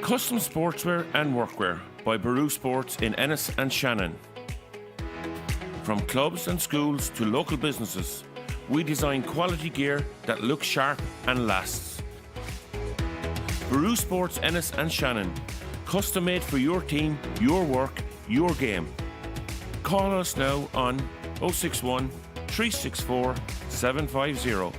Custom sportswear and workwear by Baru Sports in Ennis and Shannon. From clubs and schools to local businesses, we design quality gear that looks sharp and lasts. Baru Sports Ennis and Shannon, custom made for your team, your work, your game. Call us now on 061 364 750.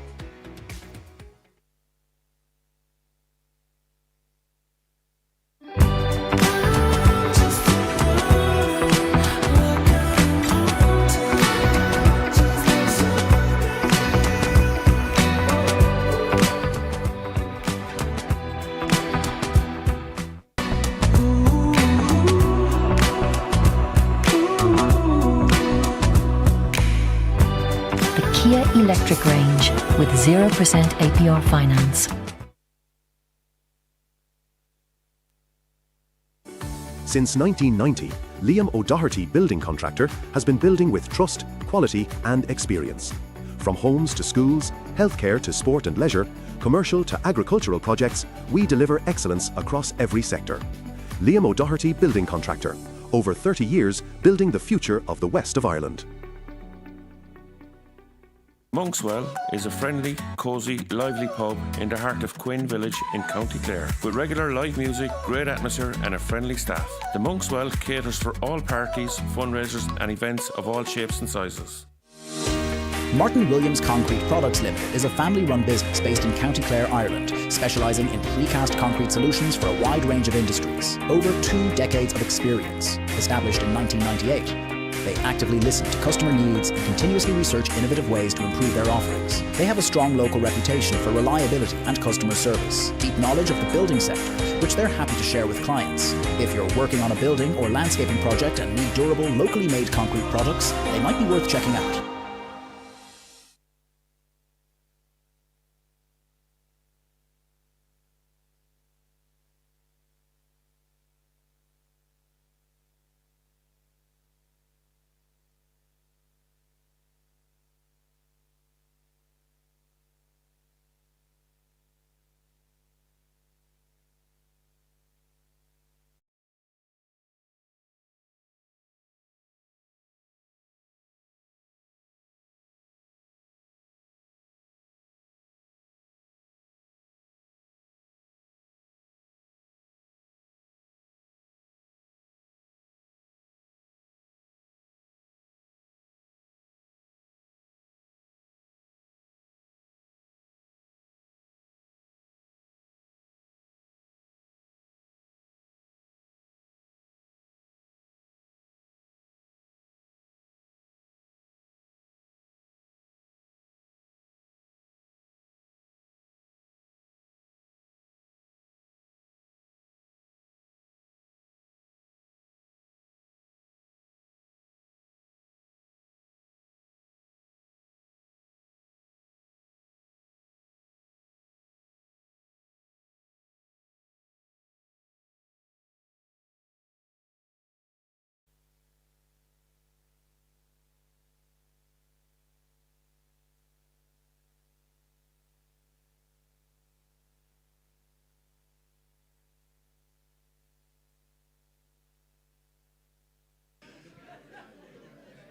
Electric range with 0% APR finance. Since 1990, Liam O'Doherty Building Contractor has been building with trust, quality and experience. From homes to schools, healthcare to sport and leisure, commercial to agricultural projects, we deliver excellence across every sector. Liam O'Doherty Building Contractor, over 30 years building the future of the west of Ireland. Monkswell is a friendly, cosy, lively pub in the heart of Quin village in County Clare, with regular live music, great atmosphere and a friendly staff. The Monkswell caters for all parties, fundraisers and events of all shapes and sizes. Martin Williams Concrete Products Limited is a family-run business based in County Clare, Ireland, specialising in precast concrete solutions for a wide range of industries. Over 2 decades of experience. Established in 1998. They actively listen to customer needs and continuously research innovative ways to improve their offerings. They have a strong local reputation for reliability and customer service, deep knowledge of the building sector, which they're happy to share with clients. If you're working on a building or landscaping project and need durable, locally made concrete products, they might be worth checking out.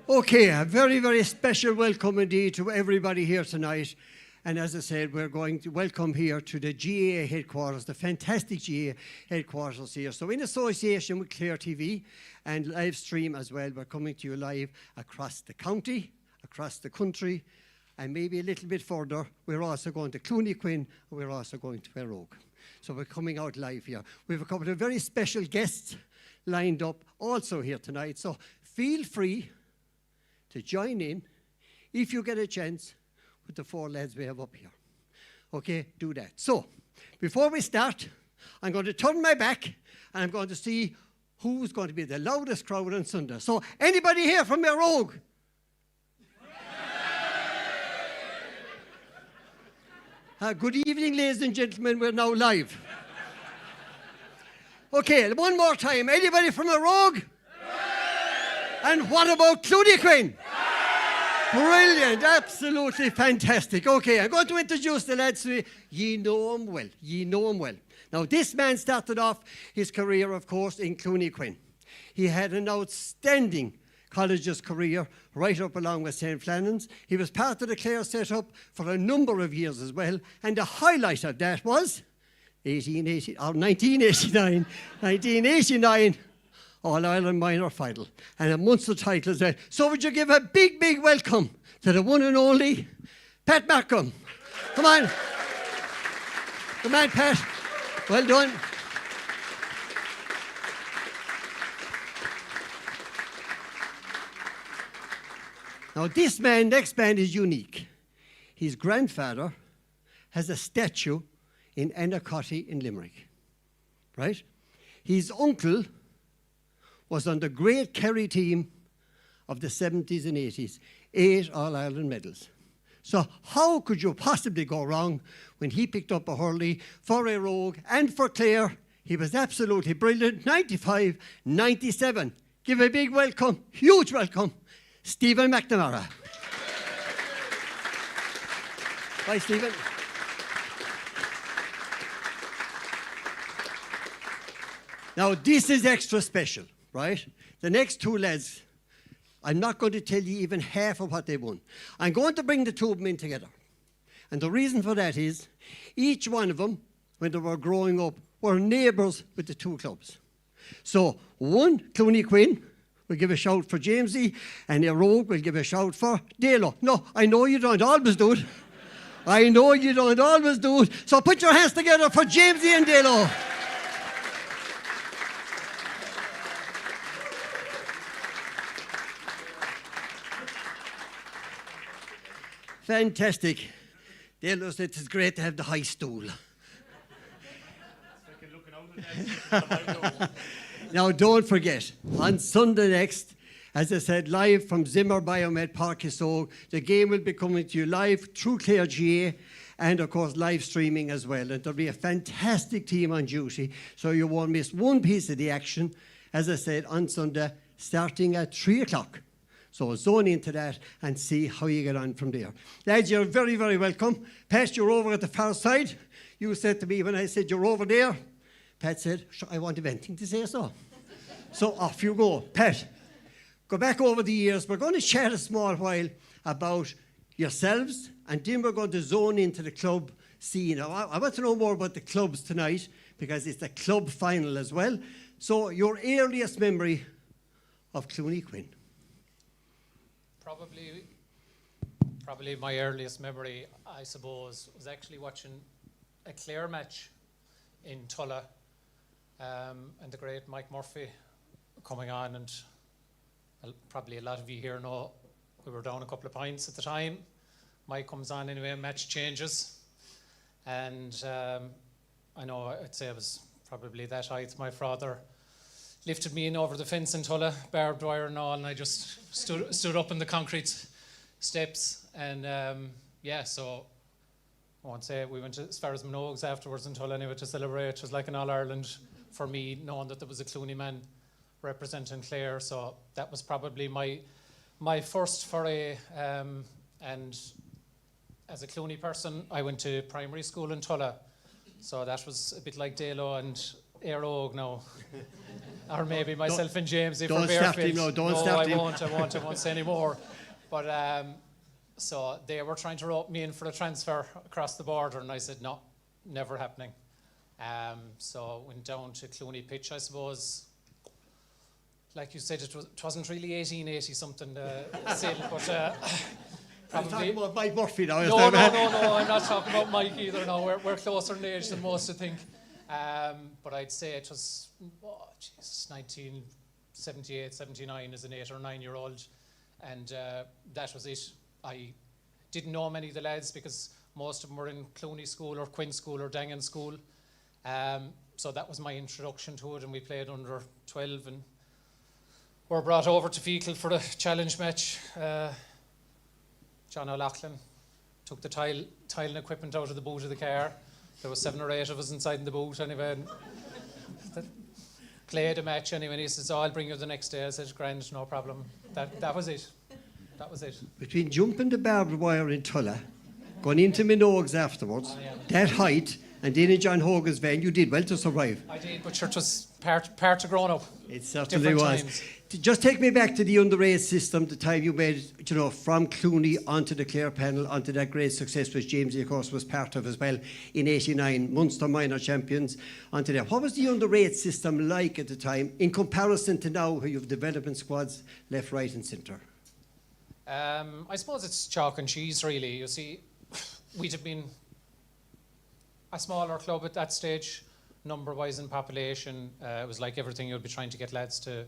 Okay, a very, very special welcome indeed to everybody here tonight. And as I said, we're going to welcome here to the GAA headquarters, the fantastic GAA headquarters here. So in association with Clare TV and live stream as well, we're coming to you live across the county, across the country, and maybe a little bit further. We're also going to Clooney, Quin, and we're also going to Éire. So we're coming out live here. We have a couple of very special guests lined up also here tonight. So feel free to join in if you get a chance with the 4 lads we have up here. Okay, do that. So, before we start, I'm going to turn my back and I'm going to see who's going to be the loudest crowd on Sunday. So, anybody here from Éire? Good evening, ladies and gentlemen. We're now live. Okay, one more time. Anybody from Éire? And what about Clooney, Quin? Brilliant, absolutely fantastic. Okay, I'm going to introduce the lads to you. Ye know them well, ye know them well. Now, this man started off his career, of course, in Clooney Quin. He had an outstanding college's career right up along with St. Flannan's. He was part of the Clare setup for a number of years as well, and the highlight of that was 1989. 1989 All-Ireland Minor Final, and a Munster title as well. So would you give a big, big welcome to the one and only Pat Markham. Come on. Come on, Pat. Well done. Now, this man, next man, is unique. His grandfather has a statue in Ennacotti in Limerick, right? His uncle was on the great Kerry team of the 70s and 80s, 8 All-Ireland medals. So how could you possibly go wrong when he picked up a hurley for Éire and for Clare? He was absolutely brilliant. 95, 97. Give a big welcome, huge welcome, Stephen McNamara. Bye, Stephen. Now, this is extra special, right? The next two lads, I'm not going to tell you even half of what they won. I'm going to bring the two of them in together. And the reason for that is, each one of them, when they were growing up, were neighbours with the two clubs. So, one, Clooney Quin, will give a shout for Jamsie, and Éire will give a shout for Daly. No, I know you don't always do it. I know you don't always do it. So put your hands together for Jamsie and Daly. Fantastic. Daly said it's great to have the high stool. Now, don't forget, on Sunday next, as I said, live from Zimmer Biomed Park Hisog, the game will be coming to you live through Clare GA and, of course, live streaming as well. And there'll be a fantastic team on duty, so you won't miss one piece of the action, as I said, on Sunday, starting at 3 o'clock. So zone into that and see how you get on from there. Lads, you're very, very welcome. Pat, you're over at the far side. You said to me when I said you're over there, Pat said, I want anything to say so. So off you go. Pat, go back over the years. We're going to chat a small while about yourselves, and then we're going to zone into the club scene. I want to know more about the clubs tonight, because it's the club final as well. So your earliest memory of Clooney Quin? Probably my earliest memory, I suppose, was actually watching a Clare match in Tulla, and the great Mike Murphy coming on, and probably a lot of you here know we were down a couple of points at the time. Mike comes on anyway, match changes, and I know I'd say I was probably that height. My father lifted me in over the fence in Tulla, barbed wire and all, and I just stood up in the concrete steps, and so I won't say we went as far as Minogues afterwards in Tulla anyway to celebrate. It was like an All-Ireland for me, knowing that there was a Clooney man representing Clare, so that was probably my first foray, and as a Clooney person, I went to primary school in Tulla, so that was a bit like Daly and Éire now. Or maybe myself and James if we're barefaced. I won't say any more. But so they were trying to rope me in for a transfer across the border, and I said no, never happening. So went down to Clooney pitch, I suppose. Like you said, it wasn't really 1880 something, Syl, but I'm talking about Mike Murphy now. No, I'm not talking about Mike either. No, we're closer in age than most, I think. But I'd say it was 1978, 79 as an 8 or 9 year old, and that was it. I didn't know many of the lads because most of them were in Clooney school or Quin school or Dangan school, so that was my introduction to it, and we played under 12 and were brought over to Fecal for the challenge match. John O'Loughlin took the tiling equipment out of the boot of the car. There was 7 or 8 of us inside in the boot anyway. And played a match anyway, and he says, I'll bring you the next day. I said, grand, no problem. That was it. That was it. Between jumping the barbed wire in Tulla, going into Minogues afterwards, that height, And then in John Hogan's van, you did well to survive. I did, but sure, it was part of growing up. It certainly Different was. times. Just take me back to the underage system, the time you made, from Clooney onto the Clare panel, onto that great success which Jamsie, of course, was part of as well in '89, Munster minor champions, onto that. What was the underage system like at the time in comparison to now, where you have development squads left, right and centre? I suppose it's chalk and cheese, really. You see, we'd have been a smaller club at that stage, number-wise in population. It was like everything you'd be trying to get lads to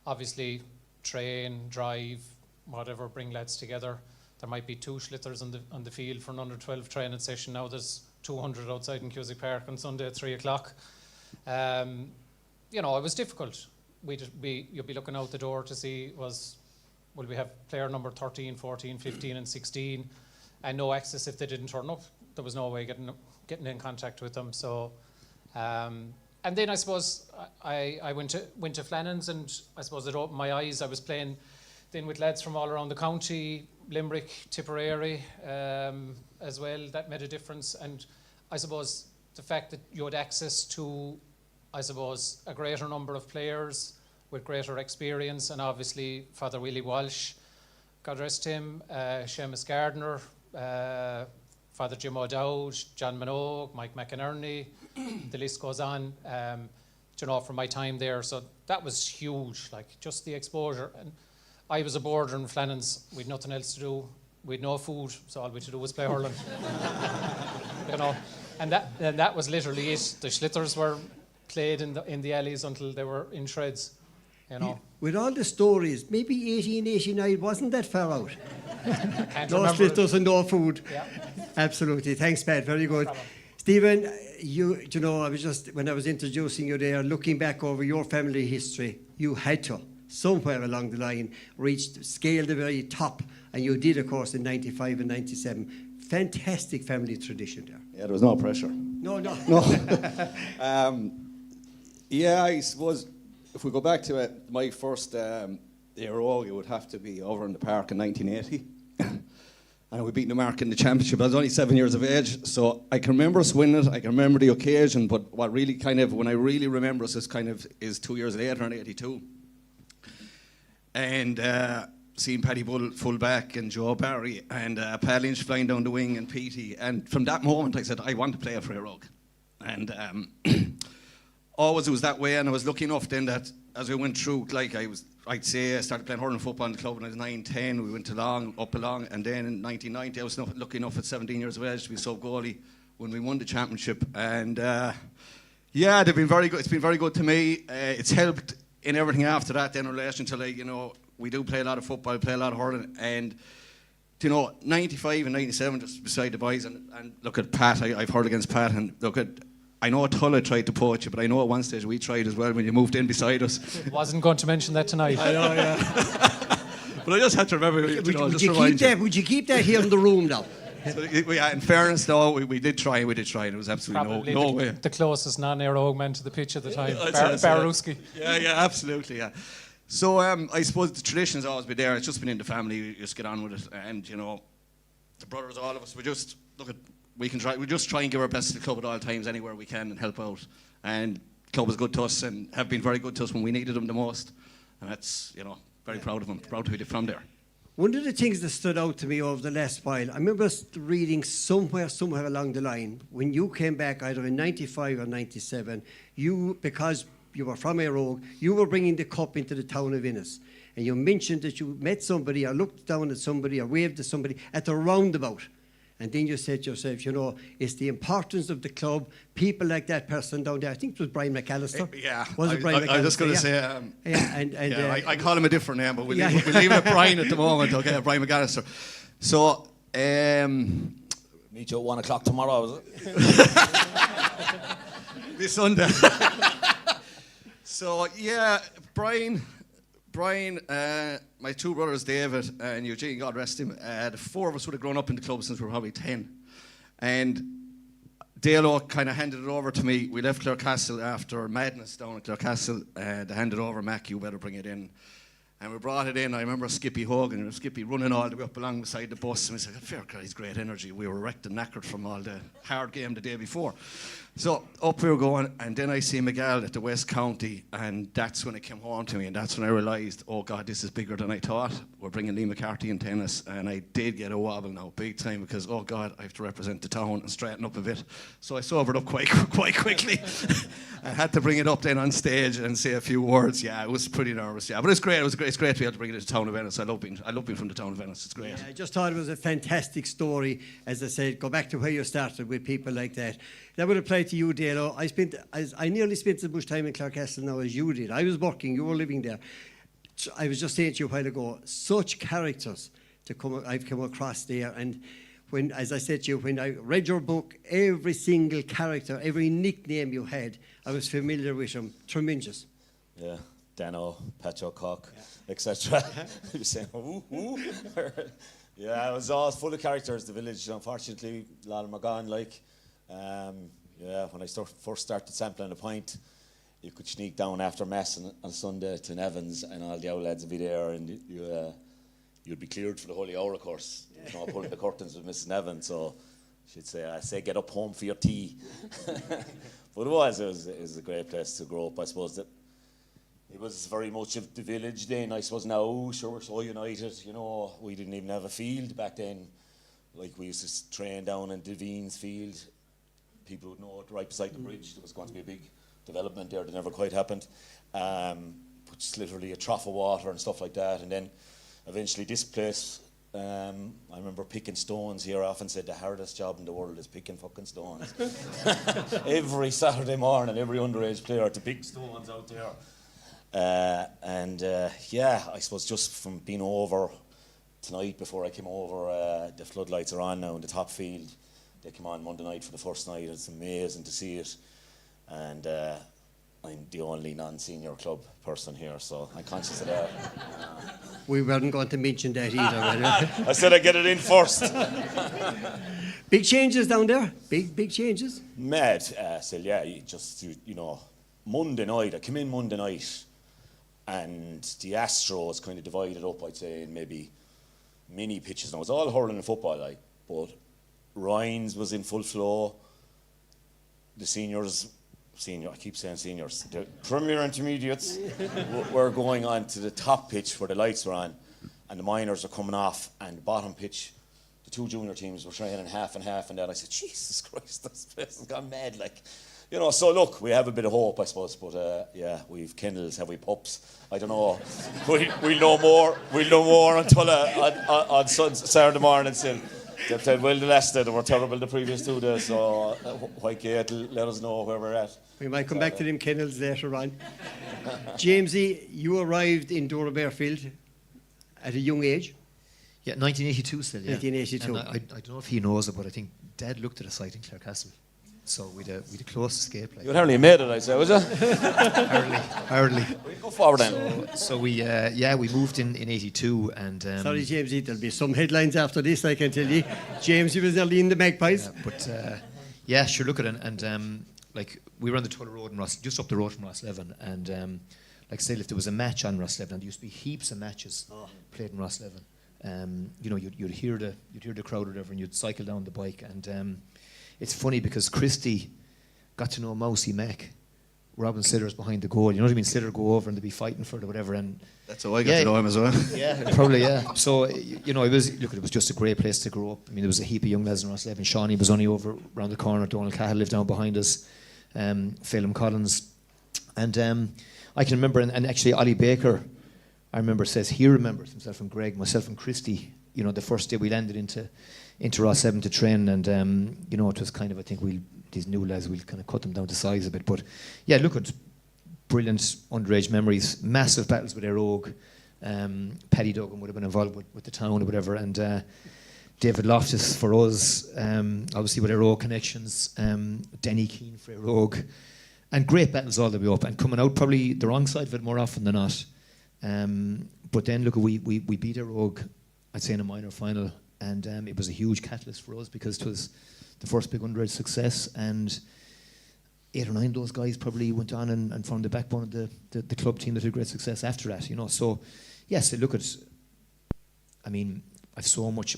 obviously train, drive, whatever, bring lads together. There might be 2 schlitters on the field for an under-12 training session. Now there's 200 outside in Cusick Park on Sunday at 3 o'clock. It was difficult. You'd be looking out the door to see will we have player number 13, 14, 15 and 16 and no access if they didn't turn up. There was no way getting in contact with them. So, and then I suppose I went to Flannan's, and I suppose it opened my eyes. I was playing then with lads from all around the county, Limerick, Tipperary as well. That made a difference. And I suppose the fact that you had access to, I suppose, a greater number of players with greater experience, and obviously Father Willie Walsh, God rest him, Seamus Gardner, Father Jim O'Dowd, John Minogue, Mike McInerney, the list goes on, from my time there. So that was huge, like just the exposure. And I was a boarder in Flannan's, we'd nothing else to do, we'd no food, so all we had to do was play hurling. And that was literally it. The schlitters were played in the alleys until they were in shreds. With all the stories, maybe 1889 wasn't that far out. No schlitters and no food. Yeah. Absolutely. Thanks, Pat. Very good. Stephen, I was just, when I was introducing you there, looking back over your family history, you had to, somewhere along the line, scale the very top, and you did, of course, in 95 and 97. Fantastic family tradition there. Yeah, there was no pressure. No. I suppose if we go back to it, my first Éire, it would have to be over in the park in 1980. And we beat Markham in the championship. I was only 7 years of age, so I can remember us winning it. I can remember the occasion, but what really when I really remember us is 2 years later in '82. And seeing Paddy Bull full back and Joe Barry and Pat Lynch flying down the wing and Petey. And from that moment I said, I want to play for Éire. And always it was that way, and I was lucky enough then that as we went through, I started playing hurling football in the club when I was 9, 10. We went up along, and then in 1990 I was lucky enough at 17 years of age to be sub-goalie when we won the championship. And they've been very good. It's been very good to me. It's helped in everything after that then in relation to we do play a lot of football, play a lot of hurling, and 95 and 97 just beside the boys, and look at Pat. I've hurled against Pat, and look at. I know Tulla tried to poach you, but I know at one stage we tried as well when you moved in beside us. Wasn't going to mention that tonight. I know, yeah. But I just had to remember. Would you keep that here in the room now? So, in fairness, though, we did try, and it was absolutely no way. The closest non-Éire man to the pitch at the time, Baruski. Yeah, absolutely, yeah. So I suppose the tradition has always been there. It's just been in the family. You just get on with it, and the brothers, all of us, we just try and give our best to the club at all times, anywhere we can, and help out. And the club was good to us and have been very good to us when we needed them the most. And that's, very proud of them, proud to be from there. One of the things that stood out to me over the last while, I remember reading somewhere along the line, when you came back either in 95 or 97, because you were from Éire, you were bringing the cup into the town of Innis. And you mentioned that you met somebody or looked down at somebody or waved at somebody at the roundabout. And then you said to yourself, it's the importance of the club, people like that person down there. I think it was Brian McAllister. Yeah. Was it Brian McAllister? I was just going to say... I call him a different name, but we'll leave it at Brian at the moment, okay? Brian McAllister. So... Meet you at 1 o'clock tomorrow, is it? This Sunday. So, Brian, my 2 brothers, David and Eugene, God rest him, the 4 of us would have grown up in the club since we were probably 10. And Dalo kind of handed it over to me. We left Clarecastle after madness down at Clarecastle. They handed over, Mac, you better bring it in. And we brought it in. I remember Skippy Hogan, Skippy running all the way up along beside the bus. And we said, fair guy's great energy. We were wrecked and knackered from all the hard game the day before. So up we were going, and then I see Miguel at the West County, and that's when it came home to me, and that's when I realised, oh God, this is bigger than I thought. We're bringing Lee McCarthy in tennis, and I did get a wobble now, big time, because, oh God, I have to represent the town and straighten up a bit. So I sobered up quite quickly. I had to bring it up then on stage and say a few words. Yeah, I was pretty nervous, yeah. But it's great. It's great to be able to bring it to the town of Venice. I love being from the town of Venice. It's great. Yeah, I just thought it was a fantastic story. As I said, go back to where you started with people like that. That would apply to you, Dalo. I nearly spent as much time in Clarecastle now as you did. I was working, you were living there. I was just saying to you a while ago, such characters I've come across there. And when, as I said to you, when I read your book, every single character, every nickname you had, I was familiar with them. Tremendous. Yeah, Dano, Patch O'Cock, etc. He was saying, ooh, ooh. Yeah, it was all full of characters, the village. Unfortunately, a lot of them are gone, like. Yeah, when I first started sampling a pint, you could sneak down after mess on Sunday to Nevans, and all the old lads would be there, and you'd be cleared for the holy hour, of course. You know, pulling the curtains with Mrs. Nevans, so she'd say, I say, get up home for your tea. But it was a great place to grow up, I suppose. That it was very much of the village then. I suppose now, sure, we're so united, you know, we didn't even have a field back then. Like, we used to train down in Devine's field. People would know it, right beside the bridge. There was going to be a big development there that never quite happened. Just literally a trough of water and stuff like that. And then eventually this place, I remember picking stones here. I often said the hardest job in the world is picking fucking stones. Every Saturday morning, every underage player to pick stones out there. Yeah, I suppose just from being over tonight before I came over, the floodlights are on now in the top field. They came on Monday night for the first night. It's amazing to see it. And I'm the only non-senior club person here, so I'm conscious of that. We weren't going to mention that either. I said I'd get it in first. Big changes down there? Big changes? Mad, Syl, yeah. You know, Monday night, I came in Monday night, and the Astros kind of divided up, I'd say, in maybe mini pitches. Now, it was all hurling and football, like, but Ryan's was in full flow. The I keep saying seniors, the Premier Intermediates were going on to the top pitch where the lights were on, and the minors were coming off, and the bottom pitch, the two junior teams were training half and half, and then I said, Jesus Christ, this place has gone mad, like. You know, so look, we have a bit of hope, I suppose, but yeah, we've kennels, have we pups? I don't know. We'll know more until on Saturday morning, Syl. They've said, well, the last day, they were terrible the previous 2 days, so why can't let us know where we're at. We might come back to them kennels later on. Jamsie, you arrived in Dora Bearfield at a young age. Yeah, 1982 still, yeah. 1982. And I don't know if he knows it, but I think Dad looked at a site in Clarecastle. So we'd a close escape. Like. You'd hardly made it, I'd say, was you? Hardly. Go forward then. So we moved in 82 and... Sorry, Jamsie, there'll be some headlines after this, I can tell you. Jamsie was nearly in the Magpies. Yeah, sure, look at it. And like, we were on the Tulla Road in just up the road from Rosslevin. And like, say, if there was a match on Rosslevin, there used to be heaps of matches played in Rosslevin. You know, you'd hear the crowd or whatever, and you'd cycle down the bike. And it's funny because Christy got to know Mousy Mac. Robin Slither's behind the goal. You know what I mean? Slither go over and they'd be fighting for it or whatever. And that's how I got to know him as well. Yeah, probably, yeah. So, you know, it was just a great place to grow up. I mean, there was a heap of young lads in Rosslevin. Shawnee was only over around the corner. Donald Cahill lived down behind us. Phelim Collins. And I can remember, and actually Ollie Baker, I remember, he remembers himself and Greg, myself and Christy, you know, the first day we landed into Rosslevin to train, and you know, it was kind of, I think these new lads, we'll kind of cut them down to size a bit, but yeah, look at brilliant underage memories, massive battles with Éire. Paddy Duggan would have been involved with the town or whatever, and David Loftus for us, obviously with Éire connections, Denny Keane for Éire, and great battles all the way up, and coming out probably the wrong side of it more often than not. But then look, we beat Éire, I'd say, in a minor final. And it was a huge catalyst for us because it was the first big underage success, and 8 or 9 of those guys probably went on and formed the backbone of the club team that had great success after that, you know. So yes, look at, I mean,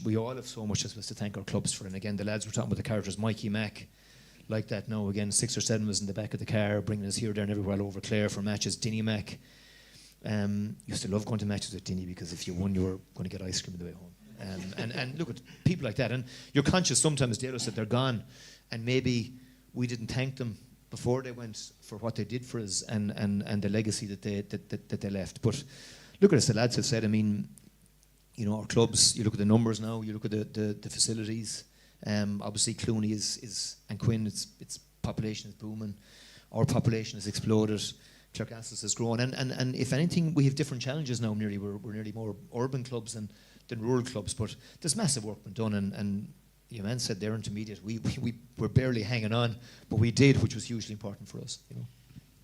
we all have so much as to thank our clubs for. And again, the lads were talking about the characters, Mikey Mack, like that now, again, 6 or 7 was in the back of the car, bringing us here, there and everywhere all over Clare for matches. Dinny Mack, used to love going to matches with Dinny because if you won, you were going to get ice cream on the way home. And look at people like that. And you're conscious sometimes, Dale, that they're gone, and maybe we didn't thank them before they went for what they did for us and the legacy that they left. But look at us, the lads have said, I mean, you know, our clubs, you look at the numbers now, you look at the facilities. Obviously, Clooney is and Quin, its population is booming. Our population has exploded. Clarecastles has grown. And if anything, we have different challenges now, nearly. We're nearly more urban clubs than rural clubs. But there's massive work been done. And your man said they're intermediate. We were barely hanging on, but we did, which was hugely important for us, you know.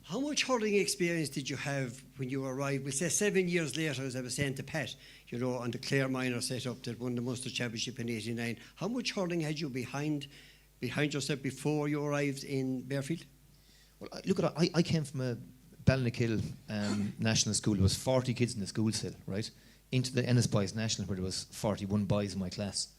How much hurling experience did you have when you arrived? We say 7 years later, as I was saying to Pat, you know, on the Clare minor setup that won the Munster Championship in '89. How much hurling had you behind yourself before you arrived in Bearfield? Well, look at I came from a Ballynakill national school. There was 40 kids in the school still, right? Into the Ennis Boys National, where there was 41 boys in my class,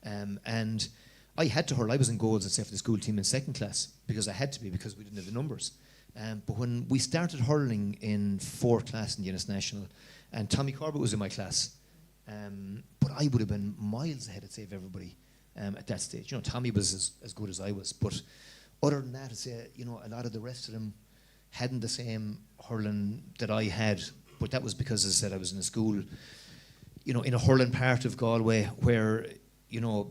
and I had to hurl. I was in goals, except for the school team in second class, because I had to be, because we didn't have the numbers. But when we started hurling in 4th class in the Ennis National, and Tommy Corbett was in my class, but I would have been miles ahead, I'd say, of everybody at that stage. You know, Tommy was as good as I was, but other than that, I'd say, you know, a lot of the rest of them hadn't the same hurling that I had. But that was because, as I said, I was in a school, you know, in a hurling part of Galway where, you know,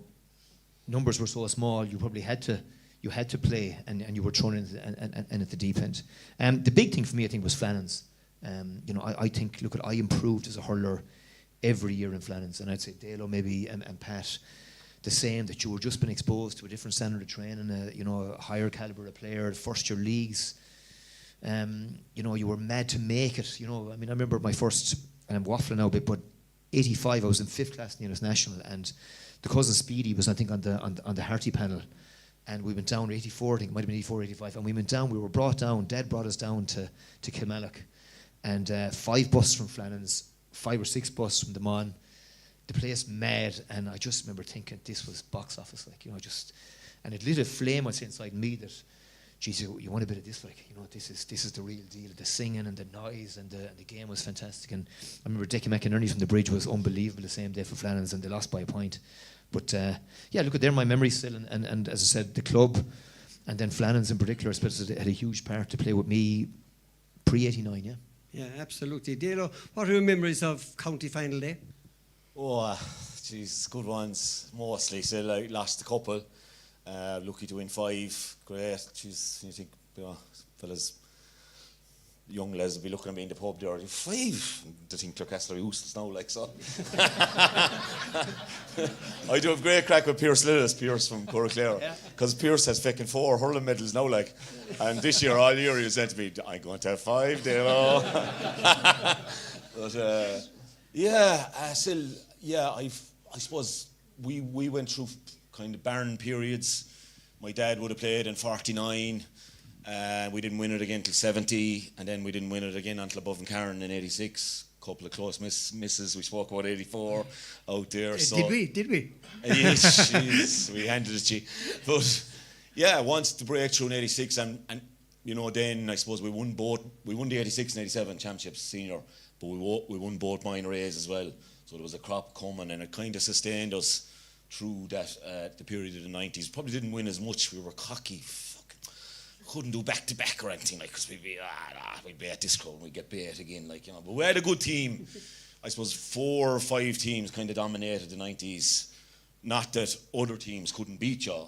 numbers were so small, you probably had to play, and you were thrown in at the deep end. The big thing for me, I think, was Flannans. You know, I think, look, I improved as a hurler every year in Flannans, and I'd say Dalo maybe and Pat the same, that you were just been exposed to a different standard of training, you know, a higher calibre of player, first year leagues. You know, you were mad to make it. You know, I mean, I remember my first, and I'm waffling now a bit, but 85, I was in 5th class in the Ennis National, and the cousin Speedy was, I think, on the Harty panel. And we went down 84, I think it might have been 84, 85. And we went down, we were brought down, Dad brought us down to Kilmallock. And 5 buses from Flannans, 5 or 6 buses from the Mon. The place mad. And I just remember thinking, this was box office, like, you know, just. And it lit a flame, I'd say, inside me that, geez, you want a bit of this, like, you know, this is the real deal. The singing and the noise and the game was fantastic. And I remember Dickie McInerney from the Bridge was unbelievable the same day for Flannans, and they lost by a point. But yeah, look, they're my memories still, and as I said, the club, and then Flannans in particular, I suppose, had a huge part to play with me pre-89, yeah. Yeah, absolutely. Dalo, what are your memories of county final day? Oh, geez, good ones, mostly. So, like, lost a couple, lucky to win 5, great. Jeez, you think, you know, fellas, young lads will be looking at me in the pub there, 5. They think Clarecastle are useless now, like, so. I do have great crack with Pierce Lillis, Pierce from Clare, because Pierce has fucking 4 hurling medals now, like, and this year, all year, he said to me, I'm going to have 5, you know. But, yeah, Syl, yeah, I suppose we went through kind of barren periods. My dad would have played in 49. We didn't win it again till 70, and then we didn't win it again until above in Karen in 86. Couple of close misses. We spoke about 84 out there. So Did we? Yes, we handed it to you. But yeah, once the breakthrough in 86, and you know, then I suppose we won the 86 and 87 championships senior, but we won both minor A's as well. So there was a crop coming, and it kind of sustained us through that the period of the 90s. Probably didn't win as much. We were cocky. Couldn't do back to back or anything, like, because we'd be at this club and we'd get beat again, like, you know. But we had a good team. I suppose 4 or 5 teams kind of dominated the 90s. Not that other teams couldn't beat you,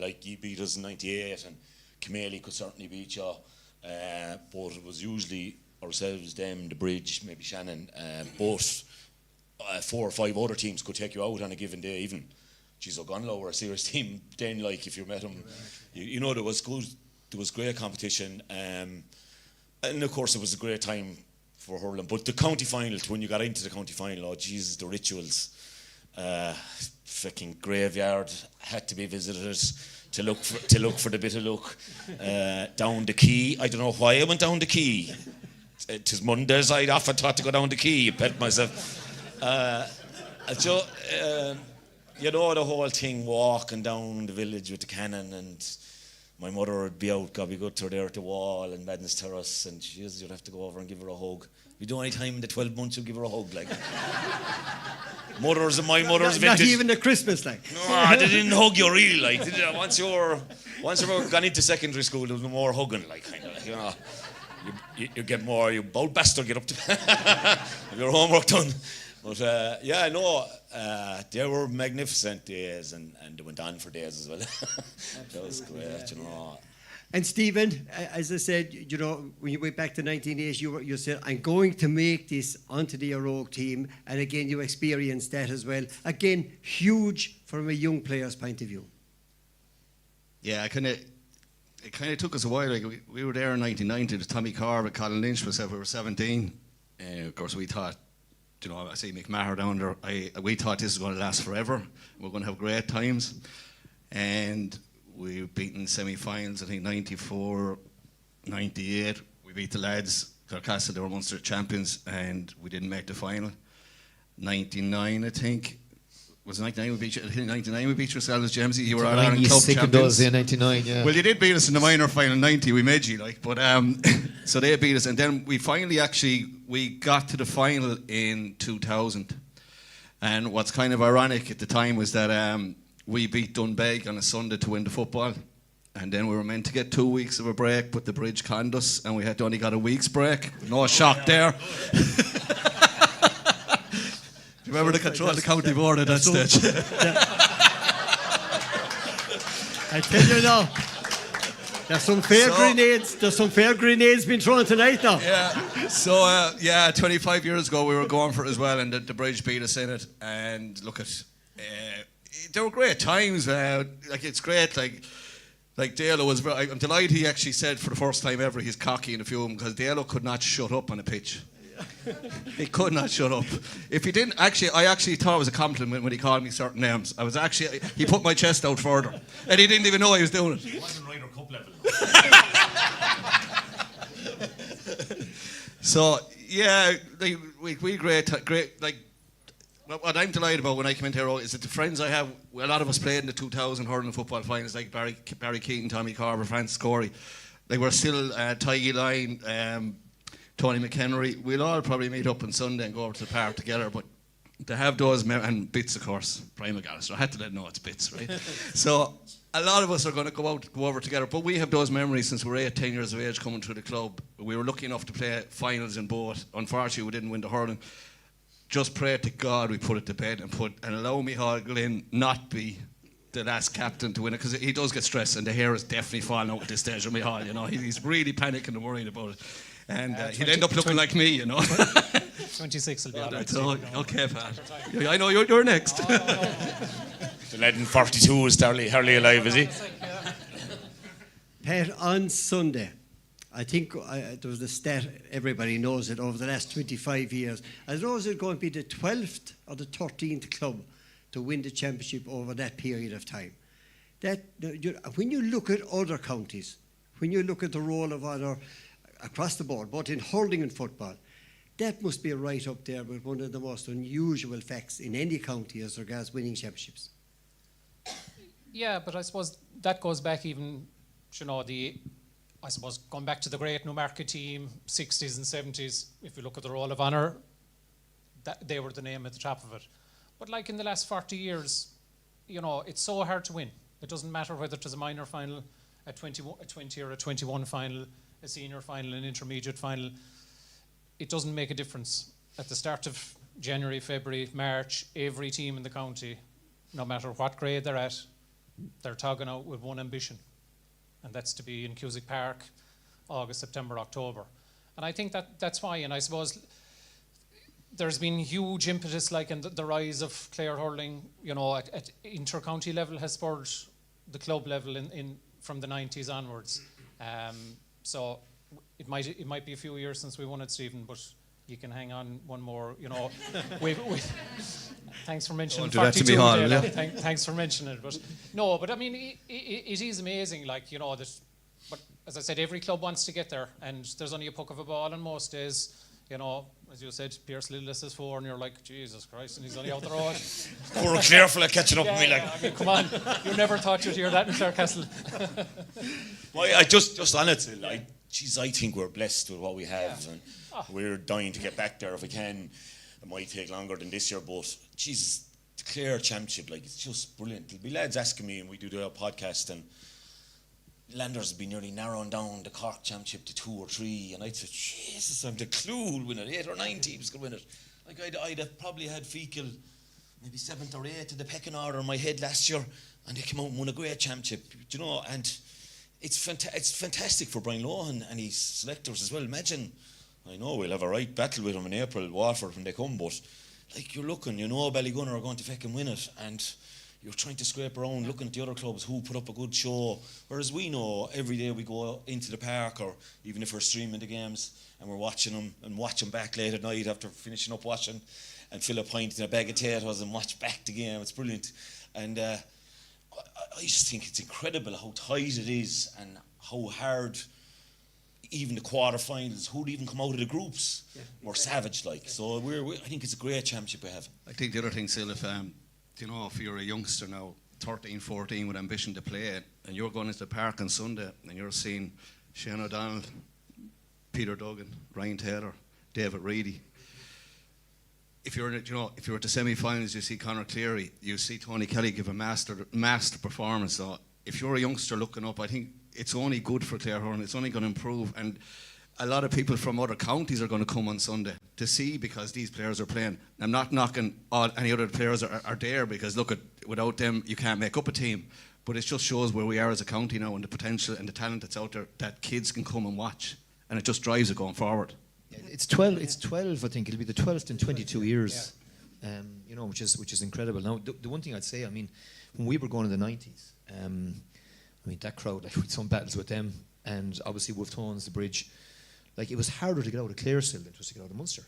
like you beat us in 98, and Cameli could certainly beat you. But it was usually ourselves, them, the Bridge, maybe Shannon. But 4 or 5 other teams could take you out on a given day, even. Geez, O'Connor were a serious team then, like, if you met them. You know, there was great competition, and of course it was a great time for hurling. But the county final, when you got into the county final, oh Jesus, the rituals, fucking graveyard had to be visited to look for the bit of luck. Down the quay, I don't know why I went down the quay. 'tis Mondays, I'd often thought to go down the quay, pet myself. You know, the whole thing, walking down the village with the cannon, and my mother would be out, God be good to her there at the wall and Madden's Terrace, and you'd have to go over and give her a hug. If you do any time in the 12 months, you'll give her a hug, like. Mothers and my mother's Not vintage. even at Christmas, like. No, they didn't hug you really, like. Once you were gone into secondary school, there was no more hugging, like, kind of, like, you know. You get more, you bold bastard, get up to have your homework done. But they were magnificent days, and they went on for days as well. That was great, you know. And Stephen, as I said, you know, when you went back to 1980, you said, I'm going to make this onto the Éire team. And again, you experienced that as well. Again, huge from a young player's point of view. Yeah, it kind of took us a while. Like we were there in 1990. Tommy Carr with Colin Lynch, myself, we were 17. Of course, we thought, you know, I see McNamara down there. We thought this was going to last forever. We're going to have great times. And we were beaten semi-finals, I think 94, 98. We beat the lads, Clare, they were Munster champions, and we didn't make the final. 99, I think. Was it 99 we beat you? I think 99 we beat yourselves, Jamsie. You were our Ireland Club champions. Yeah, 99, yeah. Well, you did beat us in the minor final 90. We made you, like, but so they beat us, and then we finally we got to the final in 2000. And what's kind of ironic at the time was that we beat Dunbeg on a Sunday to win the football, and then we were meant to get 2 weeks of a break, but the bridge conned us, and we had only got a week's break. No shock there. Do you remember the control of the county board at that stage? I tell you now, there's some fair grenades. There's some fair grenades being thrown tonight now. Yeah. So 25 years ago we were going for it as well, and the bridge beat us in it. And look at, there were great times. Like it's great. Like Dale was. I'm delighted he actually said for the first time ever he's cocky in the fume, because Dale could not shut up on a pitch. He could not shut up. If he didn't, I actually thought it was a compliment when he called me certain names. He put my chest out further, and he didn't even know I was doing it. It wasn't Ryder Cup level. So yeah, we great. Like what I'm delighted about when I come into here is that the friends I have. A lot of us played in the 2000 hurling football finals, like Barry Keaton, Tommy Carver, Francis Corey. They were still Tiggy Line. Tony McHenry, we'll all probably meet up on Sunday and go over to the park together, but to have those, and Bits, of course, Brian McAllister, I had to let know it's Bits, right? So a lot of us are going to go over together, but we have those memories since we were 10 years of age coming through the club. We were lucky enough to play finals in both. Unfortunately, we didn't win the hurling. Just pray to God we put it to bed and allow Micheál Glynn not be the last captain to win it, because he does get stressed, and the hair is definitely falling out at this stage of Micheál, you know. He's really panicking and worrying about it. And he'd end up looking like me, you know. 26 will be all right. Okay, Pat. I know you're next. The lad in 42 is hardly alive, is he? Pat, on Sunday, I think there was a stat, everybody knows it, over the last 25 years. I don't know, is it going to be the 12th or the 13th club to win the championship over that period of time? When you look at other counties, when you look at the role of other across the board, both in hurling and football, that must be right up there with one of the most unusual facts in any county as regards winning championships. Yeah, but I suppose that goes back even, you know, going back to the great Newmarket team, 60s and 70s, if you look at the Roll of Honour, they were the name at the top of it. But like in the last 40 years, you know, it's so hard to win. It doesn't matter whether it was a minor final, a 20 or a 21 final, a senior final, an intermediate final. It doesn't make a difference. At the start of January, February, March, every team in the county, no matter what grade they're at, they're togging out with one ambition, and that's to be in Cusack Park, August, September, October. And I think that's why, and I suppose there's been huge impetus, like in the rise of Clare hurling, you know, at inter-county level has spurred the club level in from the 90s onwards. So it might be a few years since we won it, Stephen, but you can hang on one more, you know. Thanks for mentioning 42. Thanks for mentioning it. But no, but I mean, it is amazing, like, you know, but as I said, every club wants to get there, and there's only a puck of a ball on most days. You know, as you said, Pierce Lillis is 4, and you're like, Jesus Christ, and he's only out the road. Poor Clare fella catching up with me, like. I mean, come on, you never thought you'd hear that in Clarecastle. Well, I just on it, Syl, I think we're blessed with what we have, and we're dying to get back there if we can. It might take longer than this year, but Jesus, the Clare Championship, like, it's just brilliant. There'll be lads asking me, and we do the podcast, and Landers have been nearly narrowing down the Cork Championship to 2 or 3, and I'd say, Jesus, I'm the clue will win it. 8 or 9 teams could win it. Like, I'd have probably had Fecal maybe 7th or 8th in the pecking order in my head last year, and they came out and won a great championship, you know. And it's fantastic for Brian Lohan and his selectors as well. Imagine, I know we'll have a right battle with them in April, Waterford, when they come, but like, you're looking, you know, Ballygunner are going to fucking win it, and you're trying to scrape around looking at the other clubs who put up a good show, whereas we know every day we go into the park, or even if we're streaming the games and we're watching them and watch them back late at night after finishing up watching, and fill a pint in a bag of potatoes and watch back the game. It's brilliant. And I just think it's incredible how tight it is, and how hard even the quarterfinals, who'd even come out of the groups, were savage like. So I think it's a great championship we have. I think the other thing, Syl, if you know, if you're a youngster now, 13, 14, with ambition to play it, and you're going into the park on Sunday, and you're seeing Shane O'Donnell, Peter Duggan, Ryan Taylor, David Reedy. If you're at the semi-finals, you see Conor Cleary, you see Tony Kelly give a master performance. So if you're a youngster looking up, I think it's only good for Clare Hurling. It's only going to improve, and a lot of people from other counties are going to come on Sunday to see, because these players are playing. I'm not knocking any other players are there, because look, without them you can't make up a team. But it just shows where we are as a county now, and the potential and the talent that's out there that kids can come and watch, and it just drives it going forward. Yeah, it's 12. It's 12. I think it'll be the 12th in 22 years. You know, which is incredible. Now, the one thing I'd say, I mean, when we were going in the 90s, I mean, that crowd, like, we had some battles with them, and obviously Wolf Tones, the Bridge. Like, it was harder to get out of Clare still than it was to get out of Munster.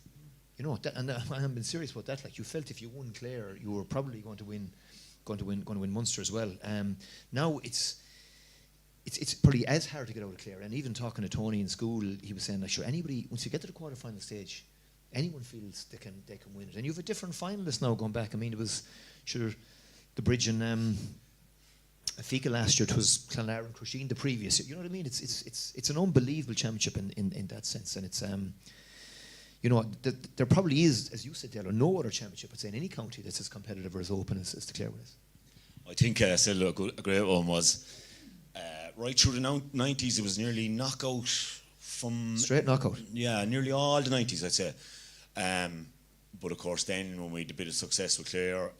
You know, and I'm being serious about that. Like, you felt if you won Clare, you were probably going to win Munster as well. Now it's probably as hard to get out of Clare. And even talking to Tony in school, he was saying, like, sure, anybody, once you get to the quarter-final stage, anyone feels they can win it. And you have a different finalist now going back. I mean, it was sure the Bridge and Fecal last year. It was Clare and Crusheen the previous year. You know what I mean? It's an unbelievable championship in that sense, and it's you know, there probably is, as you said, Dale, no other championship, I'd say, in any county that's as competitive or as open as the Clare one is. I think Syl, a great one was right through the 90s. It was nearly knockout from straight knockout. Yeah, nearly all the 90s, I'd say. But of course, then when we had a bit of success with Clare,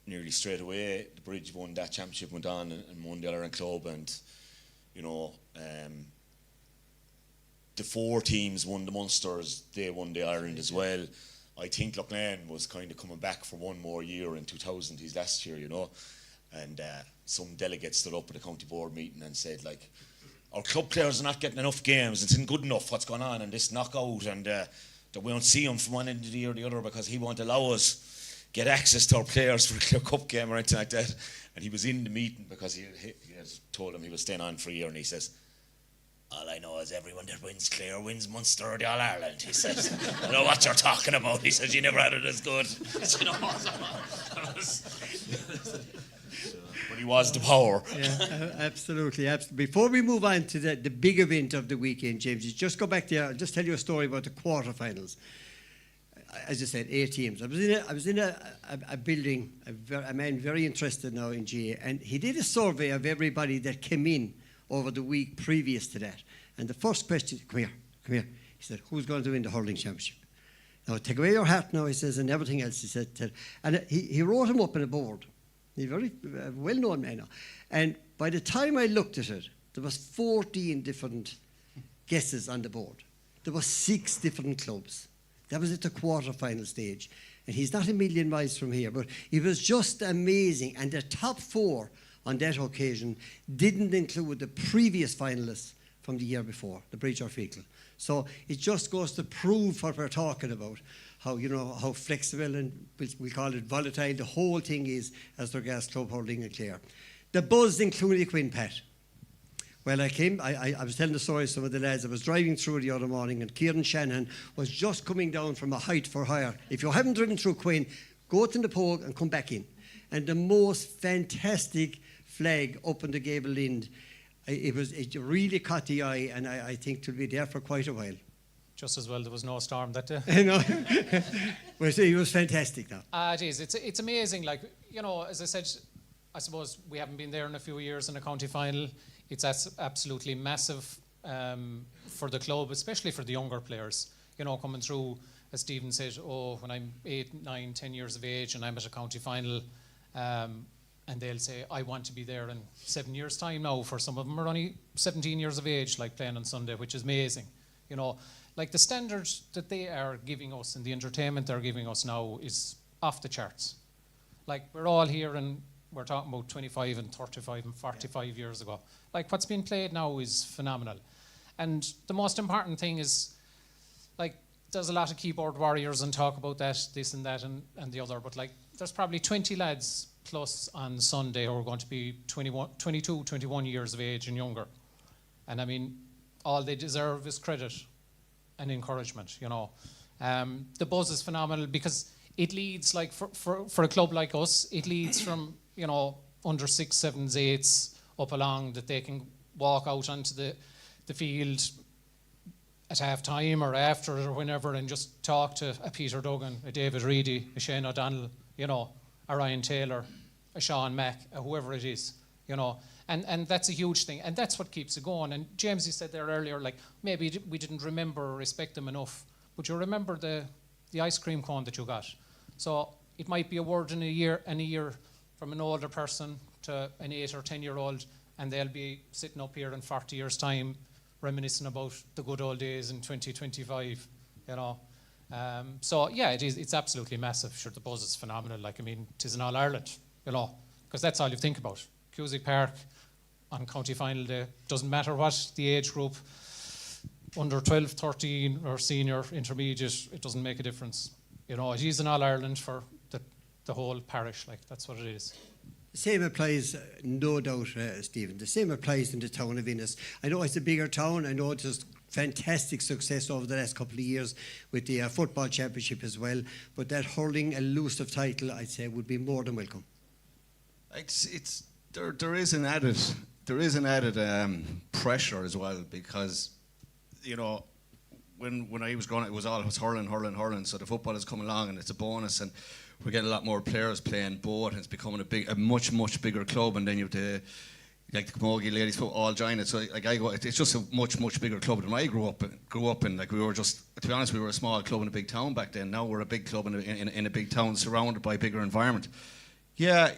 nearly straight away, the Bridge won that championship, went on and won the Ireland Club, and you know, the 4 teams won the Munsters, they won the Ireland as well. I think Loughlane was kind of coming back for one more year in 2000, his last year, you know, and some delegates stood up at a county board meeting and said, like, our club players are not getting enough games, it's not good enough what's going on in this knockout, and that we won't see him from one end of the year or the other because he won't allow us get access to our players for a Clare Cup game or anything like that. And he was in the meeting because he had told him he was staying on for a year, and he says, all I know is everyone that wins Clare wins Munster or the All-Ireland. He says, I don't know what you're talking about. He says, you never had it as good. You know, but he was the power. Yeah, absolutely. Before we move on to the big event of the weekend, James, just go back there. I'll just tell you a story about the quarterfinals. As I said, 8 teams. I was in a building, a man very interested now in GA, and he did a survey of everybody that came in over the week previous to that. And the first question, come here. He said, who's going to win the hurling championship? Now, take away your hat now, he says, and everything else, he said. And he wrote him up on a board. He's a very well-known man now. And by the time I looked at it, there was 14 different guesses on the board. There were 6 different clubs. That was at the quarter-final stage. And he's not a million miles from here, but it was just amazing. And the top 4 on that occasion didn't include the previous finalists from the year before, the Bridge or Fecal. So it just goes to prove what we're talking about, how, you know, how flexible and we call it volatile the whole thing is as regards club hurling and Clare. The buzz in Clooney Quin, Pat. Well, I was telling the story to some of the lads. I was driving through the other morning and Kieran Shanahan was just coming down from a height for hire. If you haven't driven through Quin, go to the Pogue and come back in. And the most fantastic flag up on the gable end. It really caught the eye, and I think it'll be there for quite a while. Just as well there was no storm that day. I know. Well, it was fantastic now. It is. It's amazing. Like, you know, as I said, I suppose we haven't been there in a few years in a county final. It's absolutely massive for the club, especially for the younger players. You know, coming through, as Stephen said, when I'm 8, 9, 10 years of age and I'm at a county final, and they'll say, I want to be there in 7 years' time now. For some of them are only 17 years of age, like playing on Sunday, which is amazing. You know, like the standards that they are giving us and the entertainment they're giving us now is off the charts. Like, we're all here and we're talking about 25 and 35 and 45 years ago. Like, what's being played now is phenomenal. And the most important thing is, like, there's a lot of keyboard warriors and talk about that, this and that and the other, but like, there's probably 20 lads plus on Sunday who are going to be 22, 21 years of age and younger. And I mean, all they deserve is credit and encouragement, you know. The buzz is phenomenal because it leads, like, for a club like us, it leads from, you know, under 6s, 7s, 8s up along, that they can walk out onto the field at half time or after or whenever and just talk to a Peter Duggan, a David Reedy, a Shane O'Donnell, you know, a Ryan Taylor, a Sean Mack, whoever it is, you know. And that's a huge thing, and that's what keeps it going. And Jamsie said there earlier, like, maybe we didn't remember or respect them enough, but you remember the ice cream cone that you got. So it might be a word in a year from an older person to an 8 or 10-year-old, and they'll be sitting up here in 40 years' time reminiscing about the good old days in 2025, you know. So yeah, it's absolutely massive. Sure, the buzz is phenomenal. Like, I mean, it is in All Ireland, you know, because that's all you think about. Cusack Park on county final day, doesn't matter what the age group, under 12, 13 or senior, intermediate, it doesn't make a difference. You know, it is in All Ireland for the whole parish, like, that's what it is. The same applies, no doubt, Stephen. The same applies in the town of Ennis. I know it's a bigger town. I know it's fantastic success over the last couple of years with the football championship as well. But that hurling elusive title, I'd say, would be more than welcome. There is an added pressure as well, because, you know, when I was growing up, it was hurling. So the football has come along and it's a bonus, and we're getting a lot more players playing both, and it's becoming a much bigger club. And then you have the Camogie ladies all join it. So like, it's just a much bigger club than I grew up in. Like, we were just, to be honest, we were a small club in a big town back then. Now we're a big club in a big town surrounded by a bigger environment. Yeah,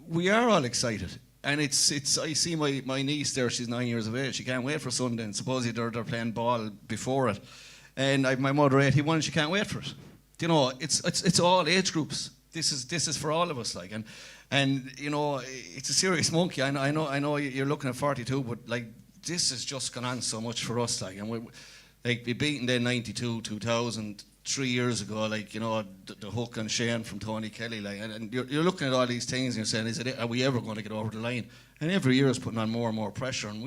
we are all excited. And it's I see my niece there, she's 9 years of age. She can't wait for Sunday, and supposedly they're playing ball before it. And I've my mother 81, and she can't wait for it. You know, it's all age groups. This is for all of us, like, and you know, it's a serious monkey. I know you're looking at 42, but like, this has just gone on so much for us, like, and we beaten then 92, 2000, 3 years ago, like, you know, the hook and Shane from Tony Kelly, like, and you're looking at all these things and you're saying, are we ever going to get over the line? And every year is putting on more and more pressure, and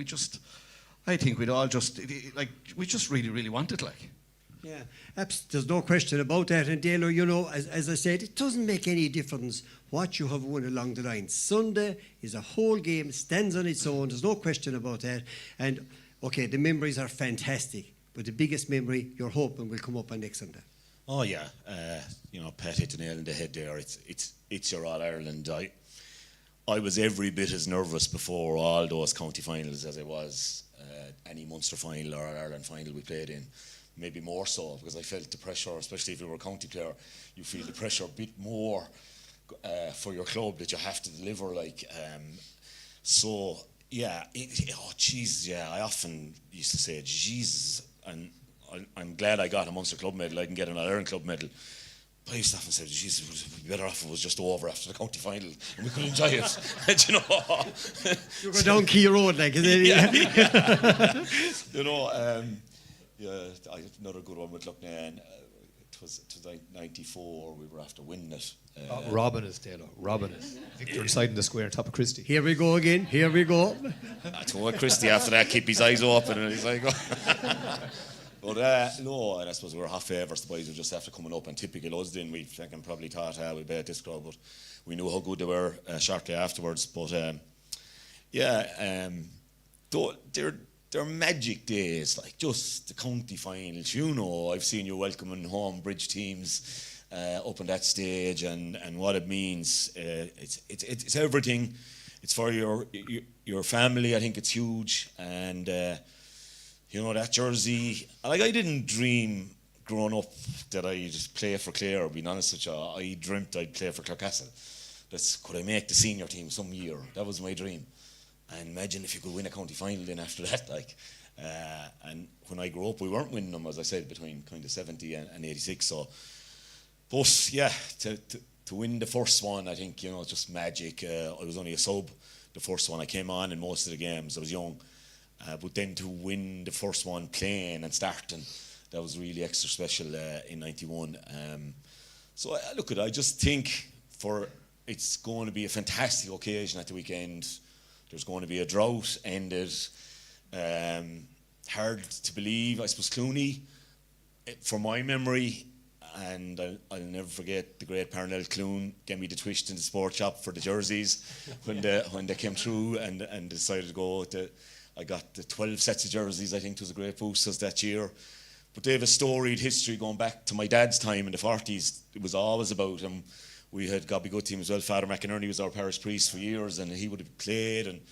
I think we'd all just, like, we just really want it, like. Yeah, there's no question about that. And Dale, you know, as I said, it doesn't make any difference what you have won along the line. Sunday is a whole game, stands on its own. There's no question about that. And okay, the memories are fantastic, but the biggest memory you're hoping will come up on next Sunday. Oh yeah, you know, Pat hit the nail on the head there. It's your All Ireland. I was every bit as nervous before all those county finals as I was any Munster final or All Ireland final we played in. Maybe more so, because I felt the pressure, especially if you were a county player, you feel the pressure a bit more for your club that you have to deliver, like. So yeah, I often used to say, Jesus, and I'm glad I got a Munster club medal. I didn't get an All Ireland club medal. But I used to often say, Jesus, it would be better off if it was just over after the county final and we could enjoy it. You know, you go down Key Road, like, is it? Yeah. You know. Yeah, another good one with Luckney. was 94. We were after winning it. Robin is Dalo. Robin is Victor inside in the square, top of Christie. Here we go again. Here we go. I told Christie after that, keep his eyes open, and he's like, but no, and I suppose we were half favourites. The boys were just after coming up, and typical us. Then we probably thought, we bet this crowd, but we knew how good they were shortly afterwards. But they're magic days, like just the county finals. You know, I've seen you welcoming home bridge teams up on that stage, and what it means. It's everything. It's for your family. I think it's huge, and that jersey. Like, I didn't dream growing up that I'd play for Clare. Being honest with you, I dreamt I'd play for Clarecastle. Could I make the senior team some year? That was my dream. And imagine if you could win a county final then after that, like. And when I grew up, we weren't winning them, as I said, between kind of 70 and 86. So, but yeah, to win the first one, I think, just magic. I was only a sub the first one. I came on in most of the games. I was young. But then to win the first one playing and starting, that was really extra special in 91. So I just think it's going to be a fantastic occasion at the weekend. There's going to be a drought ended. Hard to believe, I suppose. Clooney, from my memory, and I'll never forget the great Parnell Clune gave me the twist in the sports shop for the jerseys when they came through and decided to go. I got the 12 sets of jerseys. I think it was a great boost that year. But they have a storied history going back to my dad's time in the 40s. It was always about him. We had Gobby Good team as well. Father McInerney was our parish priest for years, and he would have played. And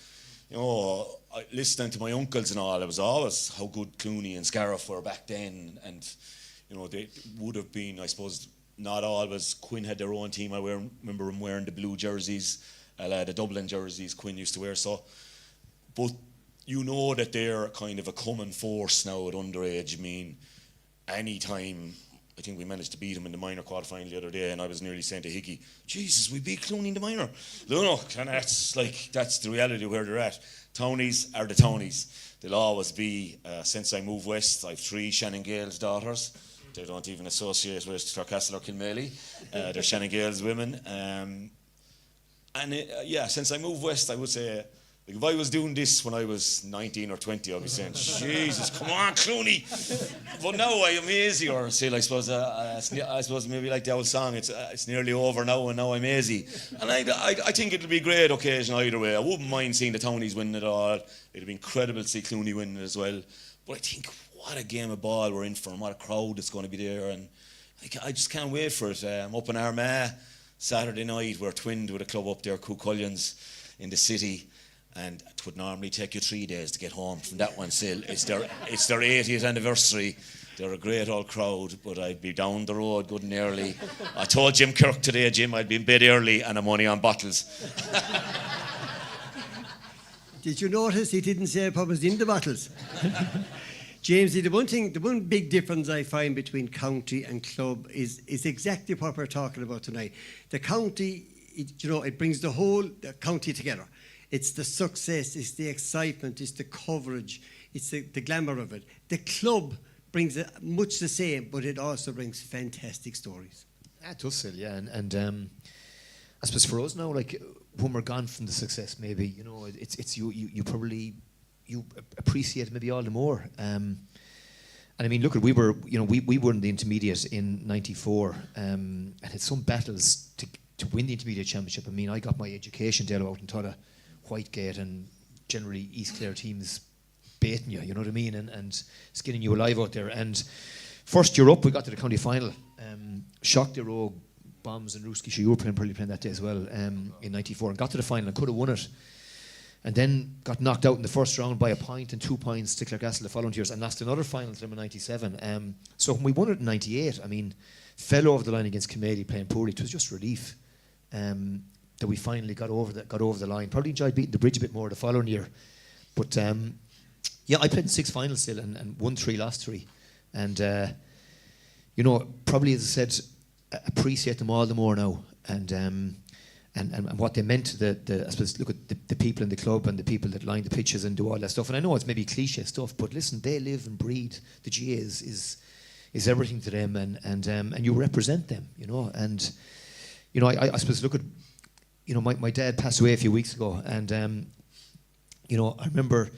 listening to my uncles and all, it was always how good Clooney and Scariff were back then. And they would have been, I suppose, not always. Quin had their own team. I remember him wearing the blue jerseys, the Dublin jerseys Quin used to wear. So, but that they're kind of a common force now at underage. I mean, any time. I think we managed to beat him in the minor quarter-final the other day, and I was nearly saying to Hickey, Jesus, we beat Clooney in the minor. No, and that's the reality where they're at. Townies are the Townies. They'll always be. Since I moved west, I have 3 Shannon Gale's daughters. They don't even associate with Clarecastle or Kilmaley. They're Shannon Gale's women. Since I moved west, I would say, if I was doing this when I was 19 or 20, I'd be saying, Jesus, come on, Clooney. But now I am easy, or Syl, I suppose maybe like the old song, it's nearly over now, and now I'm easy. And I think it'll be a great occasion either way. I wouldn't mind seeing the Townies win it all. It'll be incredible to see Clooney win it as well. But I think what a game of ball we're in for, and what a crowd that's going to be there. And I just can't wait for it. I'm up in Armagh Saturday night. We're twinned with a club up there, Cullens, in the city. And it would normally take you 3 days to get home from that one, Syl. It's their 80th anniversary. They're a great old crowd, but I'd be down the road good and early. I told Jim Kirk today, Jim, I'd be in bed early and I'm only on bottles. Did you notice he didn't say I was in the bottles? Jamsie, the one big difference I find between county and club is exactly what we're talking about tonight. The county, it brings the whole county together. It's the success, it's the excitement, it's the coverage, it's the glamour of it. The club brings much the same, but it also brings fantastic stories. It does, Syl, yeah. And I suppose for us now, like, when we're gone from the success, maybe, it's you probably appreciate it maybe all the more. And I mean, look, we were in the intermediate in '94, and had some battles to win the intermediate championship. I mean, I got my education Dale out in Tulla, Whitegate, and generally East Clare teams baiting you, you know what I mean, and skinning you alive out there. And first year up, we got to the county final. Shocked the Rogue, Bombs and Ruski. You were probably playing that day as well in '94, and got to the final and could have won it. And then got knocked out in the first round by a point and 2 points to Clarecastle the following years, and lost another final to them in '97. So when we won it in '98, I mean, fell over the line against Kilmaley playing poorly. It was just relief that we finally got over the line. Probably enjoyed beating the Bridge a bit more the following year. But I played in 6 finals still and won 3, lost 3. And probably, as I said, appreciate them all the more now. And what they meant to I suppose, look at the people in the club and the people that line the pitches and do all that stuff. And I know it's maybe cliche stuff, but listen, they live and breathe. The GA is is everything to them, and you represent them, you know. And you know, I suppose look at, you know, my dad passed away a few weeks ago, and you know, I remember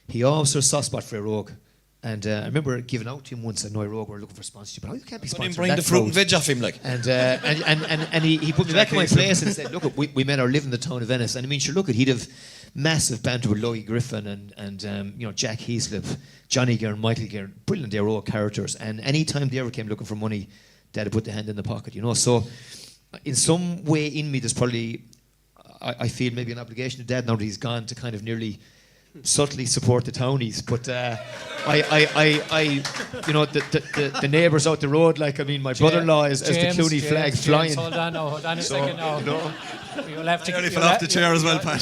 he always had a soft spot for Éire. And I remember giving out to him once, I know Éire were looking for sponsorship, but you can't be sponsored. Bring the fruit and veg off him, like. And he put me back in my place and said, look, we made our live in the town of Venice. And I mean, sure, look, he'd have massive banter with Logie Griffin and you know, Jack Heaslip, Johnny Guerin, Michael Guerin, brilliant Éire characters. And any time they ever came looking for money, Dad would put the hand in the pocket, you know. So in some way in me, there's probably, I feel maybe an obligation to Dad now that he's gone to kind of nearly subtly support the townies, but I you know, the neighbours out the road, like, I mean, my brother-in-law is as the Clooney flag flying. Hold on a second now. You'll have to. Nearly fell off the chair as well, Pat.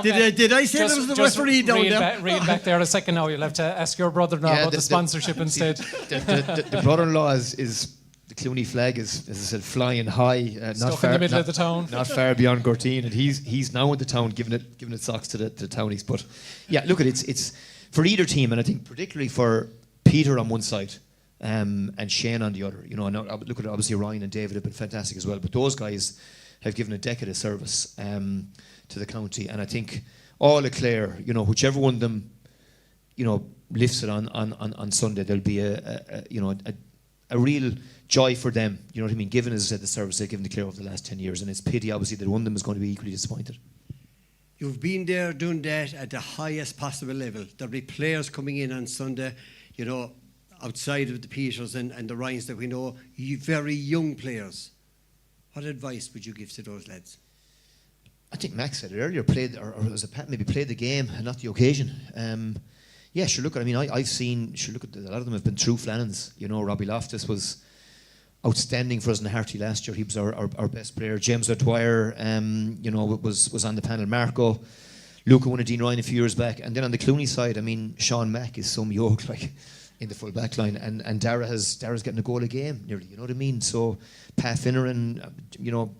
Did I say there was the referee down there? Read back there a second now. You'll have to ask your brother-in-law about the sponsorship instead. The brother-in-law is the Clooney flag is, as I said, flying high, not far in the middle of the town, not far beyond Gortine, and he's now in the town giving it socks to the townies. But yeah, look at it's for either team, and I think particularly for Peter on one side, and Shane on the other. You know, and look at obviously Ryan and David have been fantastic as well, but those guys have given a decade of service to the county, and I think all of Clare, you know, whichever one of them, you know, lifts it on Sunday, there'll be a real joy for them, you know what I mean, given, as I said, the service they've given to Clare over the last 10 years, and it's pity obviously that one of them is going to be equally disappointed. You've been there doing that at the highest possible level. There'll be players coming in on Sunday, you know, outside of the Peters and the Ryans that we know, very young players. What advice would you give to those lads? I think Max said it earlier, or was it Pat, maybe played the game and not the occasion. Yeah, sure, look, I mean, I've seen, sure, look, a lot of them have been true Flannans. You know, Robbie Loftus was outstanding for us in the Harty last year. He was our best player. James O'Dwyer, you know, was on the panel. Marco, Luca won a Dean Ryan a few years back. And then on the Clooney side, I mean, Sean Mack is some yoke, like, in the full back line. And Dara's getting a goal a game, nearly, you know what I mean? So, Pat Finneran, you know,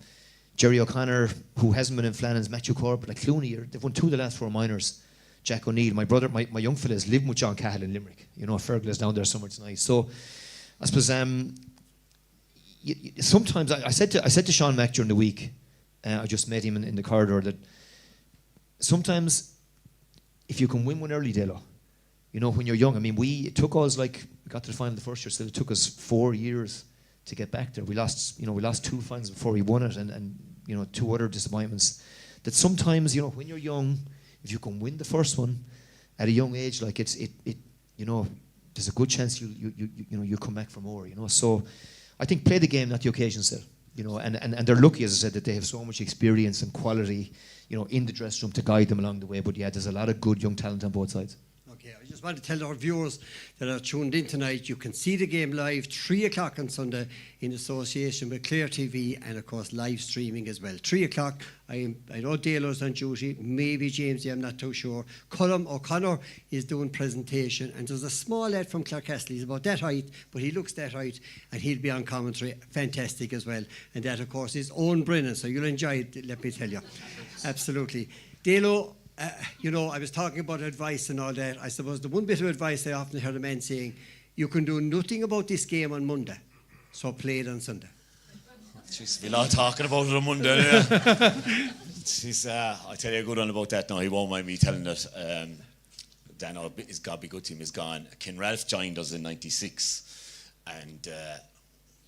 Jerry O'Connor, who hasn't been in Flannans, Matthew Corbett, like Clooney, they've won 2 of the last 4 minors. Jack O'Neill, my brother, my young fella is living with John Cahill in Limerick. You know, Fergal is down there somewhere tonight. So, I suppose, sometimes I said to Sean Mack during the week, I just met him in the corridor, that sometimes if you can win one early, Delo, you know, when you're young. I mean, it took us, like, we got to the final the first year, so it took us 4 years to get back there. We lost 2 finals before we won it, and you know, 2 other disappointments. That sometimes, you know, when you're young, if you can win the first one at a young age, like it you know, there's a good chance you come back for more, you know. So I think play the game, not the occasion, still, you know, and they're lucky, as I said, that they have so much experience and quality, you know, in the dressing room to guide them along the way. But yeah, there's a lot of good young talent on both sides. Okay, I just want to tell our viewers that are tuned in tonight, you can see the game live 3 o'clock on Sunday in association with Clare TV, and of course live streaming as well. 3 o'clock, I know Dalo's on duty, maybe Jamsie, I'm not too sure. Colm O'Connor is doing presentation, and there's a small lad from Clarecastle, he's about that height, but he looks that height, and he'll be on commentary, fantastic as well. And that of course is Owen Brennan, so you'll enjoy it, let me tell you. Absolutely. Dalo, you know, I was talking about advice and all that. I suppose the one bit of advice I often heard a man saying, you can do nothing about this game on Monday, so play it on Sunday. Jeez, we're not talking about it on Monday. Yeah. Jeez, I tell you a good one about that now. He won't mind me telling it. Dan, his God Be Good team is gone. Ken Ralph joined us in '96, and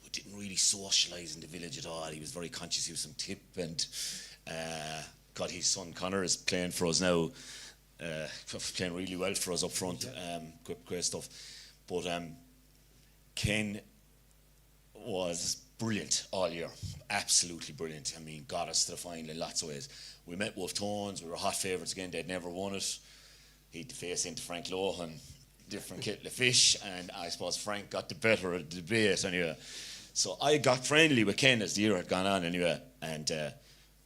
we didn't really socialise in the village at all. He was very conscious. He was some tip, and God, his son Connor is playing for us now, playing really well for us up front. Great stuff. But Ken was brilliant all year, absolutely brilliant. I mean, got us to the final in lots of ways. We met Wolf Tones, we were hot favourites again, they'd never won it. He'd face into Frank Lohan, different kettle of fish, and I suppose Frank got the better of the debate anyway. So I got friendly with Ken as the year had gone on anyway, and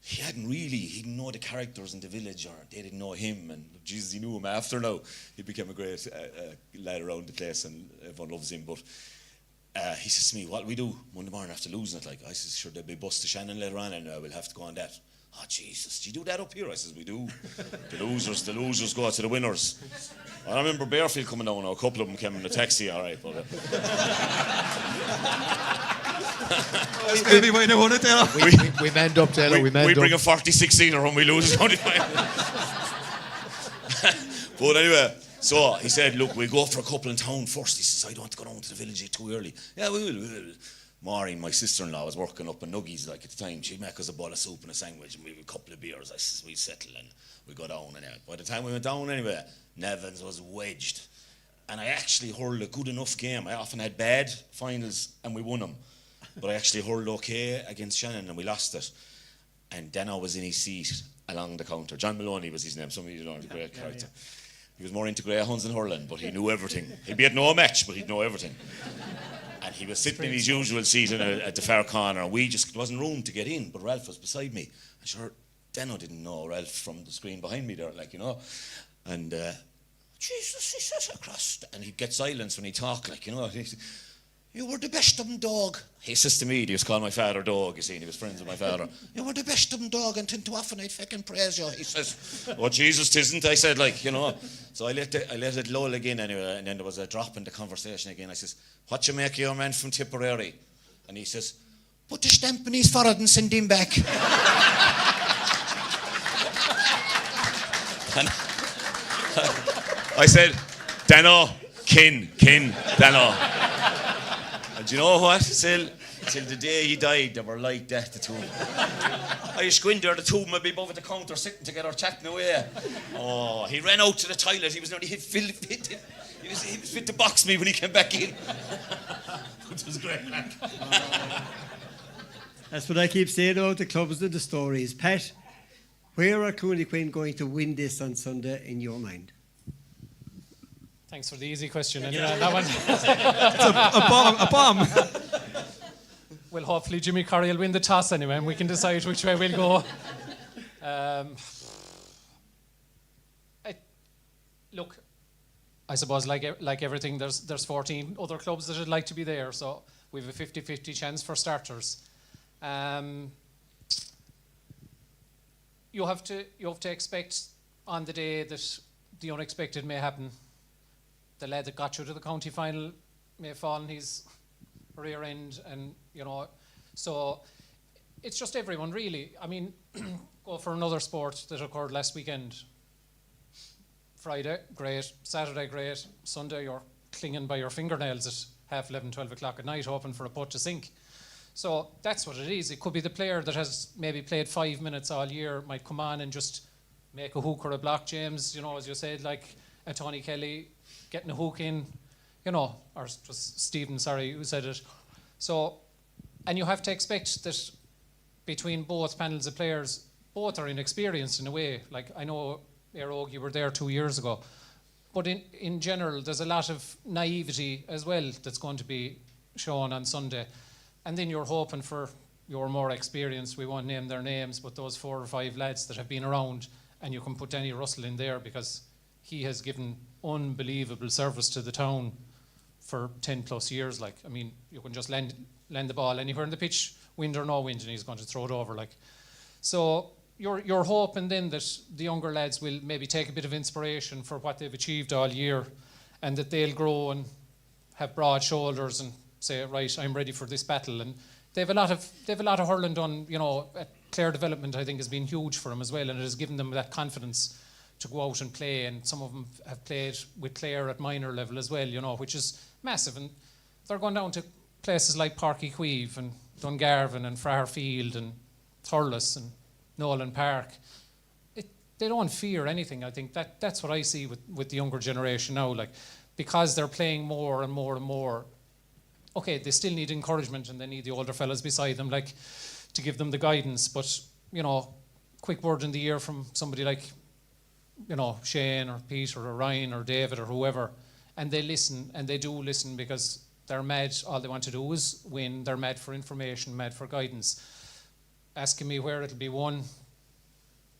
he didn't know the characters in the village, or they didn't know him, and Jesus, he knew him after now. He became a great lad around the place, and everyone loves him. But he says to me, what do we do Monday morning after losing it? Like, I says, sure, there'll be bus to Shannon later on, and we'll have to go on that. oh, Jesus, do you do that up here? I says, we do. The losers go to the winners. I remember Bearfield coming down, a couple of them came in a taxi, all right. But, That's maybe why they won it there. We manned up, Taylor. We manned up. We bring a 46-seater when we lose. But anyway, so he said, look, we'll go for a couple in town first. He says, I don't want to go down to the village yet too early. Yeah, we will. Maureen, my sister-in-law, was working up in Nuggies like at the time. She'd make us a bowl of soup and a sandwich and we have a couple of beers. I says, we'd settle and we go down. And by the time we went down anyway, Nevins was wedged. And I actually hurled a good enough game. I often had bad finals and we won them. But I actually hurled okay against Shannon and we lost it. And Dano was in his seat along the counter. John Maloney was his name. Some of you know, he's a great character. Yeah. He was more into greyhounds than hurling, but he knew everything. He'd be at no match, but he'd know everything. And he was sitting in his usual seat at the far corner, and there wasn't room to get in, but Ralph was beside me. And sure, Dano didn't know Ralph from the screen behind me there, like, you know. And, Jesus, he says across, and he'd get silence when he talked, like, you know. You were the best of them, dog. He says to me, he was calling my father dog, you see, and he was friends with my father. You were the best of them, dog, and too often I'd fucking praise you. He says, oh, Jesus, tisn't, I said, like, you know. So I let it lull again anyway, and then there was a drop in the conversation again. I says, what you make of your man from Tipperary? And he says, put the stamp in his forehead and send him back. And I said, Dano, Quin, Dano. And do you know what, Syl? Till the day he died, they were like that, the two. I squint there, the two of them would be above at the counter sitting together chatting away. Oh, he ran out to the toilet. He was nearly fit to box me when he came back in. Which was great, man. That's what I keep saying about the clubs and the stories. Pat, where are Clooney Quin going to win this on Sunday in your mind? Thanks for the easy question. That one. A bomb. Well, hopefully Jimmy Curry will win the toss anyway, and we can decide which way we'll go. Look, I suppose like everything, there's 14 other clubs that would like to be there, so we have a 50-50 chance for starters. You have to expect on the day that the unexpected may happen. The lad that got you to the county final may fall on his rear end, and you know, so it's just everyone really. I mean, go for another sport that occurred last weekend. Friday, great. Saturday, great. Sunday, you're clinging by your fingernails at 11:30, 12 o'clock at night, hoping for a putt to sink. So that's what it is. It could be the player that has maybe played 5 minutes all year might come on and just make a hook or a block, James, you know, as you said, like a Tony Kelly getting a hook in, you know, or it was Stephen, sorry, who said it. So, and you have to expect that between both panels of players, both are inexperienced in a way. Like, I know, Éire, you were there 2 years ago, but in general, there's a lot of naivety as well that's going to be shown on Sunday. And then you're hoping for your more experience, we won't name their names, but those 4 or 5 lads that have been around, and you can put Danny Russell in there because he has given unbelievable service to the town for 10 plus years. Like, I mean, you can just land the ball anywhere in the pitch, wind or no wind, and he's going to throw it over. Like, so you're hoping then that the younger lads will maybe take a bit of inspiration for what they've achieved all year, and that they'll grow and have broad shoulders and say, right, I'm ready for this battle. And they've a lot of hurling done, you know. At Clare development, I think, has been huge for them as well, and it has given them that confidence to go out and play. And some of them have played with Clare at minor level as well, you know, which is massive. And they're going down to places like Páirc Uí Chaoimh and Dungarvan and Fairfield and Thurles and Nolan Park. They don't fear anything. I think that's what I see with the younger generation now. Like, because they're playing more and more and more. Okay, they still need encouragement and they need the older fellas beside them, like, to give them the guidance. But, you know, quick word in the ear from somebody like, you know, Shane or Peter or Ryan or David or whoever, and they listen, and they do listen, because they're mad. All they want to do is win. They're mad for information, mad for guidance. Asking me where it'll be won,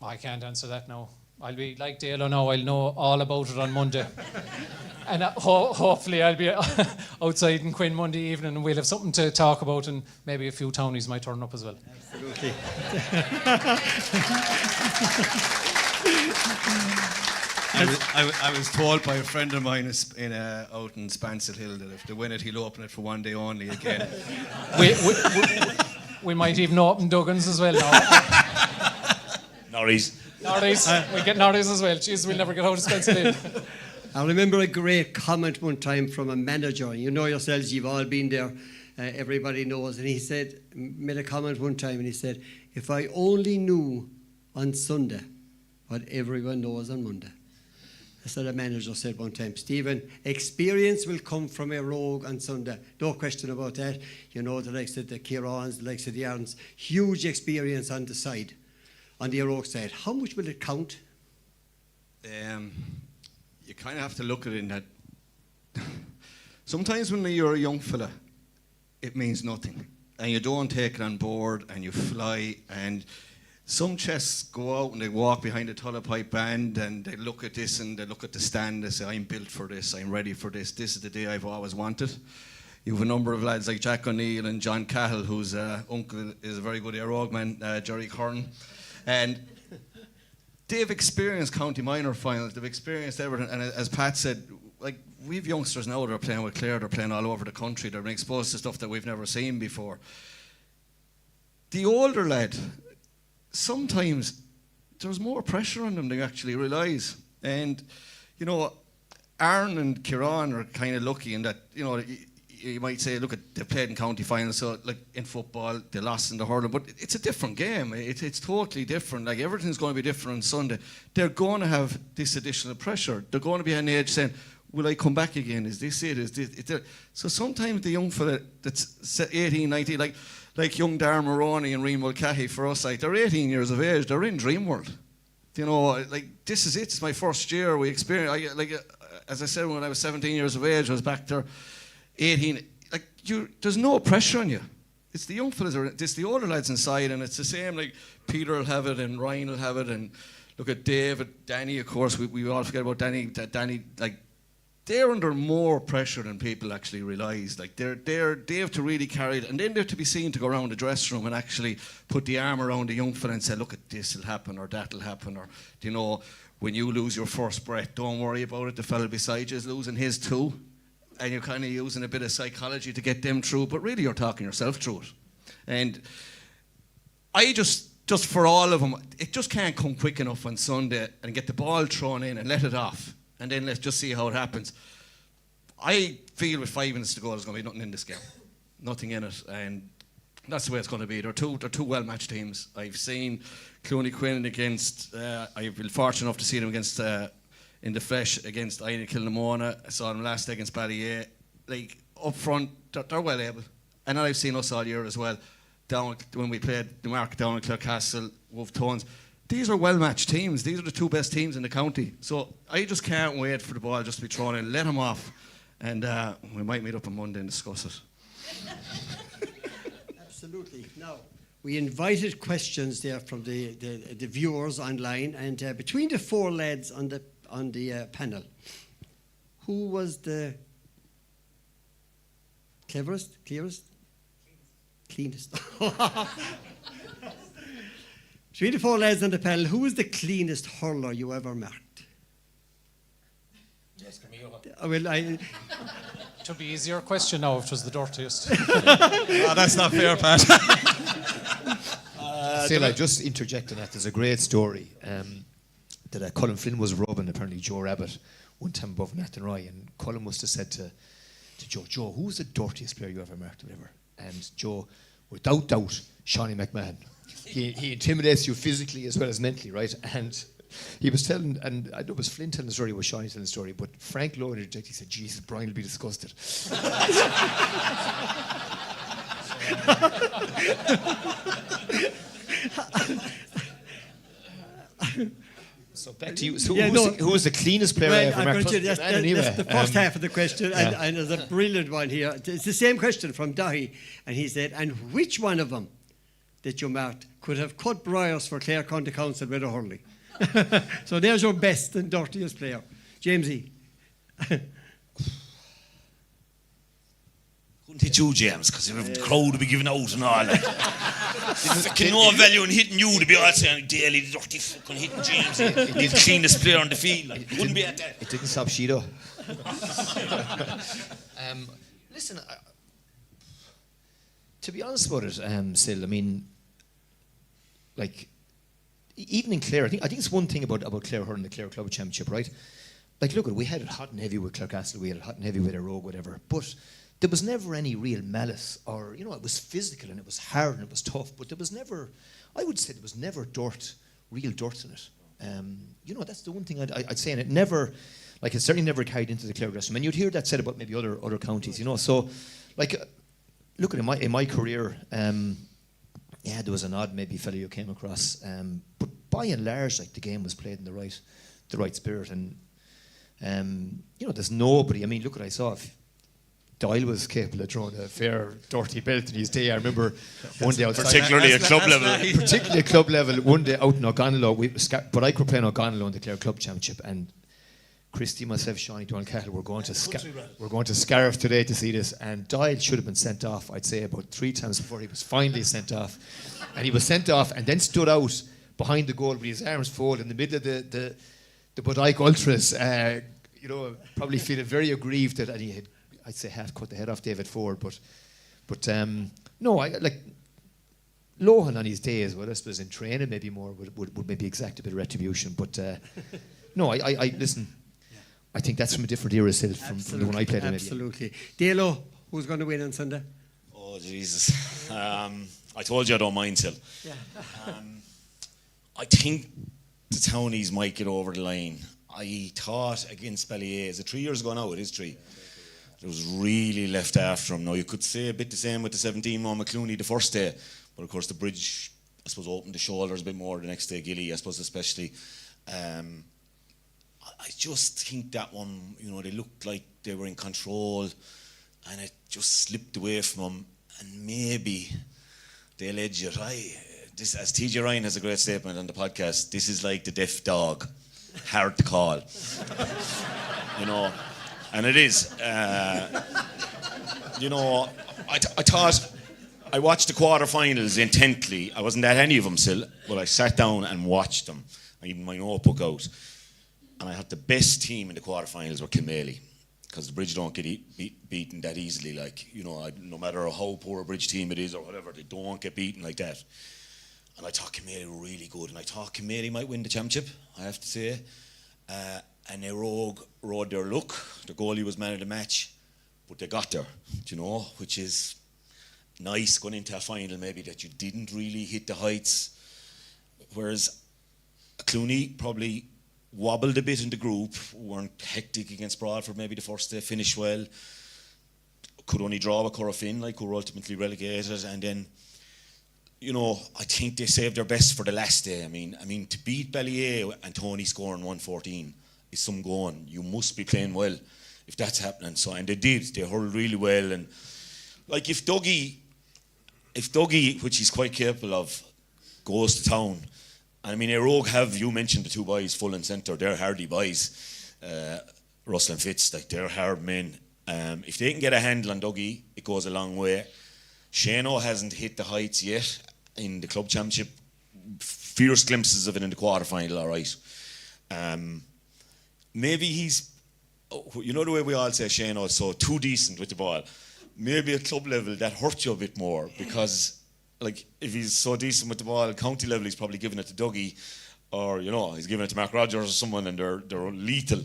I can't answer that now. I'll be like Dale now, I'll know all about it on Monday. And hopefully I'll be outside in Quin Monday evening and we'll have something to talk about, and maybe a few townies might turn up as well. Absolutely. I was told by a friend of mine out in Spancil Hill that if they win it, he'll open it for one day only again. We might even open Duggan's as well now. Norries. We get Norries as well. Jeez, we'll never get out of Spancil Hill. I remember a great comment one time from a manager. You know yourselves, you've all been there. Everybody knows. And he said, made a comment one time, and he said, if I only knew on Sunday what everyone knows on Monday. That's what a manager said one time. Stephen, experience will come from a rogue on Sunday. No question about that. You know, the likes of the Kirans, the likes of the Arns, huge experience on the side, on the rogue side. How much will it count? You kind of have to look at it in that sometimes when you're a young fella, it means nothing. And you don't take it on board and you fly, and some chests go out and they walk behind the Tulla Pipe band and they look at this and they look at the stand, they say, I'm built for this, I'm ready for this is the day I've always wanted. You have a number of lads like Jack O'Neill and John Cahill, whose uncle is a very good Éire man, Jerry Curran. And they've experienced county minor finals, they've experienced everything, and as Pat said, like, we've youngsters now that are playing with Clare, they're playing all over the country, they're being exposed to stuff that we've never seen before. The older lad, sometimes there's more pressure on them than you actually realise. And, you know, Aaron and Kieran are kind of lucky in that, you know, you might say, look, they played in county finals, so like in football, they lost in the hurling, but it's a different game. It's totally different. Like, everything's going to be different on Sunday. They're going to have this additional pressure. They're going to be on the edge saying, will I come back again? Is this it? Is this it? So sometimes the young fella that's 18, 19, like young Darren Maroney and Reen Mulcahy for us, like, they're 18 years of age, they're in dream world. You know, like, this is it, it's my first year, we experienced, as I said, when I was 17 years of age, I was back there, 18, like, there's no pressure on you. It's the young fellas, it's the older lads inside, and it's the same, like, Peter will have it, and Ryan will have it, and look at David, Danny, of course, we all forget about Danny, like, they're under more pressure than people actually realise. Like, they have to really carry it, and then they have to be seen to go around the dressing room and actually put the arm around the young fella and say, look, at this will happen, or that'll happen, or, you know, when you lose your first breath, don't worry about it, the fella beside you is losing his too, and you're kind of using a bit of psychology to get them through, but really you're talking yourself through it. And I just for all of them, it just can't come quick enough on Sunday and get the ball thrown in and let it off. And then let's just see how it happens. I feel with 5 minutes to go, there's going to be nothing in this game. Nothing in it. And that's the way it's going to be. They're two well-matched teams. I've seen Clooney Quin against, I've been fortunate enough to see them against, in the flesh, against Éire Kilnamona. I saw them last day against Ballyea. Like, up front, they're well able. And I've seen us all year as well. Down when we played the Mark down in Clarecastle, Wolf Tones. These are well-matched teams. These are the two best teams in the county. So I just can't wait for the ball just to be thrown in. Let them off. And we might meet up on Monday and discuss it. Absolutely. Now, we invited questions there from the viewers online. And between the 4 lads on the panel, who was the clearest? Cleanest. Between the 4 lads on the panel, who was the cleanest hurler you ever marked? Yes, Well, it would be easier question now if it was the dirtiest. Oh, that's not fair, Pat. Syl, I just interject on that. There's a great story that Colin Flynn was rubbing apparently Joe Rabbit one time above Nathan Roy, and Colin must have said to Joe, who was the dirtiest player you ever marked or whatever? And Joe, without doubt, Shawnee McMahon. He intimidates you physically as well as mentally, right? And he was telling, and I know it was Flynn telling the story, it was Shawnee telling the story, but Frank Lowe interjected, he said, Jesus, Brian will be disgusted. So back to you. So who was the cleanest player I ever marked? That's the first half of the question, and there's a brilliant one here. It's the same question from Dahi, and he said, and which one of them that you marked could have cut briars for Clare County Council with a hurling? So there's your best and dirtiest player. Jamsie. couldn't hit you, James, because the crowd would be giving out and all. Like. There's no value in hitting you to be all saying, Daly, dirty fucking hitting James. He's the cleanest player on the field. Like, it wouldn't be at that. It didn't stop Shido. Listen, to be honest about it, Syl, I mean, like, even in Clare, I think it's one thing about Clare Hurling, the Clare Club Championship, right? Like, look, we had it hot and heavy with Clarecastle, we had it hot and heavy with Éire, whatever, but there was never any real malice, or, you know, it was physical and it was hard and it was tough, but there was never, I would say there was never real dirt in it. You know, that's the one thing I'd say, and it never, like, it certainly never carried into the Clare dressing room. And you'd hear that said about maybe other counties, you know. So, like, look, in my career, yeah, there was an odd maybe fellow you came across, but by and large, like, the game was played in the right spirit, and you know, there's nobody. I mean, look what I saw. Doyle was capable of throwing a fair dirty belt in his day. I remember one day outside, particularly at club level. One day out in O'Connor, but I could play in O'Connor in the Clare Club Championship, and Christy, myself, Shawnee, Donald Cahill, we're going to Scariff today to see this, and Doyle should have been sent off, I'd say, about 3 times before he was finally sent off. And he was sent off and then stood out behind the goal with his arms folded in the middle of the Bodike Ultras, you know, probably feeling very aggrieved that he had, I'd say, half cut the head off David Ford, but no, I like Lohan on his day as well, I suppose, in training maybe more would maybe exact a bit of retribution, but no, I listen. I think that's from a different era, Syl, from the one I played in. Absolutely. Dalo, who's going to win on Sunday? Oh, Jesus. I told you I don't mind, Syl. Yeah. I think the Townies might get over the line. I thought against Ballyea, is it 3 years ago now? It is 3. It was really left after him. Now, you could say a bit the same with the 17-1 McClooney the first day, but of course the bridge, I suppose, opened the shoulders a bit more the next day, Gilly, I suppose, especially. I just think that one, you know, they looked like they were in control and it just slipped away from them, and maybe they'll edge it. This, as TJ Ryan has a great statement on the podcast, this is like the deaf dog, hard to call. You know, and it is. You know, I thought, I watched the quarterfinals intently. I wasn't at any of them, Syl, but I sat down and watched them. I even my notebook out. And I had the best team in the quarterfinals were Kilmaley, because the Bridge don't get beaten that easily. Like, you know, no matter how poor a Bridge team it is or whatever, they don't get beaten like that. And I thought Kilmaley were really good, and I thought Kilmaley might win the championship, I have to say. And Éire rode their luck. The goalie was man of the match, but they got there, you know, which is nice going into a final maybe that you didn't really hit the heights. Whereas Clooney probably wobbled a bit in the group, weren't hectic against Broadford maybe the first day, finished well, could only draw with Corofin, like, who were ultimately relegated, and then, you know, I think they saved their best for the last day. I mean, to beat Ballyea and Tony scoring 114 is some going. You must be playing well if that's happening. So, and they did. They hurled really well, and like if Dougie, which he's quite capable of, goes to town. I mean, Éire have, you mentioned the 2 boys, full and centre, they're hardy boys. Russell and Fitz, like, they're hard men. If they can get a handle on Dougie, it goes a long way. Shano hasn't hit the heights yet in the club championship. Fierce glimpses of it in the quarterfinal, all right. Maybe he's, you know the way we all say Shano is so too decent with the ball. Maybe at club level that hurts you a bit more, because like, if he's so decent with the ball at county level, he's probably giving it to Dougie, or, you know, he's giving it to Mark Rogers or someone, and they're lethal.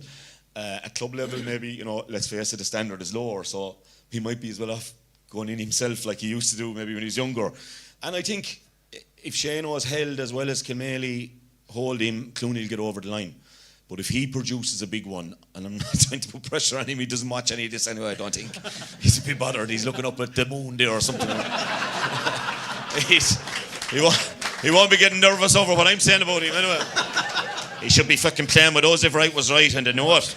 At club level, maybe, you know, let's face it, the standard is lower, so he might be as well off going in himself like he used to do maybe when he was younger. And I think if Shano is held as well as Kilmaley hold him, Clooney will get over the line. But if he produces a big one, and I'm not trying to put pressure on him, he doesn't watch any of this anyway, I don't think. He's a bit bothered, he's looking up at the moon there or something. He won't be getting nervous over what I'm saying about him anyway. He should be fucking playing with us if right was right, and they know it.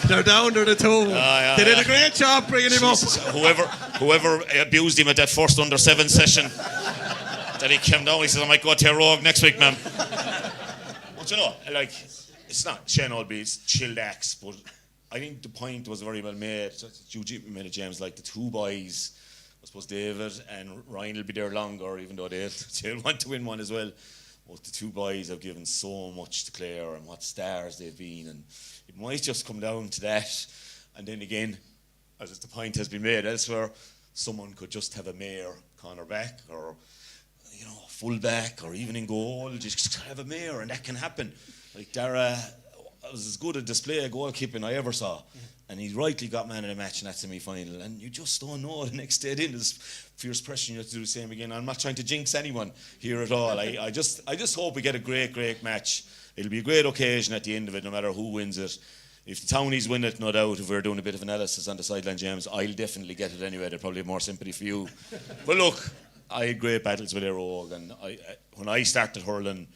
They're down to the 2. They did a great job bringing him up. Whoever abused him at that first under-7 session, that he came down, he says, I might go to a rogue next week, ma'am. But you know, like, it's not Shane Olby, it's chilled axe, but I think the point was very well made. You made it, James, like the two boys, I suppose David and Ryan will be there longer, even though they'll want to win one as well. But the two boys have given so much to Clare and what stars they've been, and it might just come down to that. And then again, as the point has been made elsewhere, someone could just have a Mayor cornerback or full back or even in goal, just have a Mayor, and that can happen. Like Dara was as good a display of goalkeeping I ever saw, and he rightly got man of the match in that semi-final, and you just don't know the next day. There's fierce pressure, you have to do the same again. I'm not trying to jinx anyone here at all. I just hope we get a great match. It'll be a great occasion at the end of it, no matter who wins it. If the Townies win it, no doubt, if we're doing a bit of analysis on the sideline, James, I'll definitely get it anyway. They'll probably have more sympathy for you. But look, I had great battles with Éire, and when I started hurling,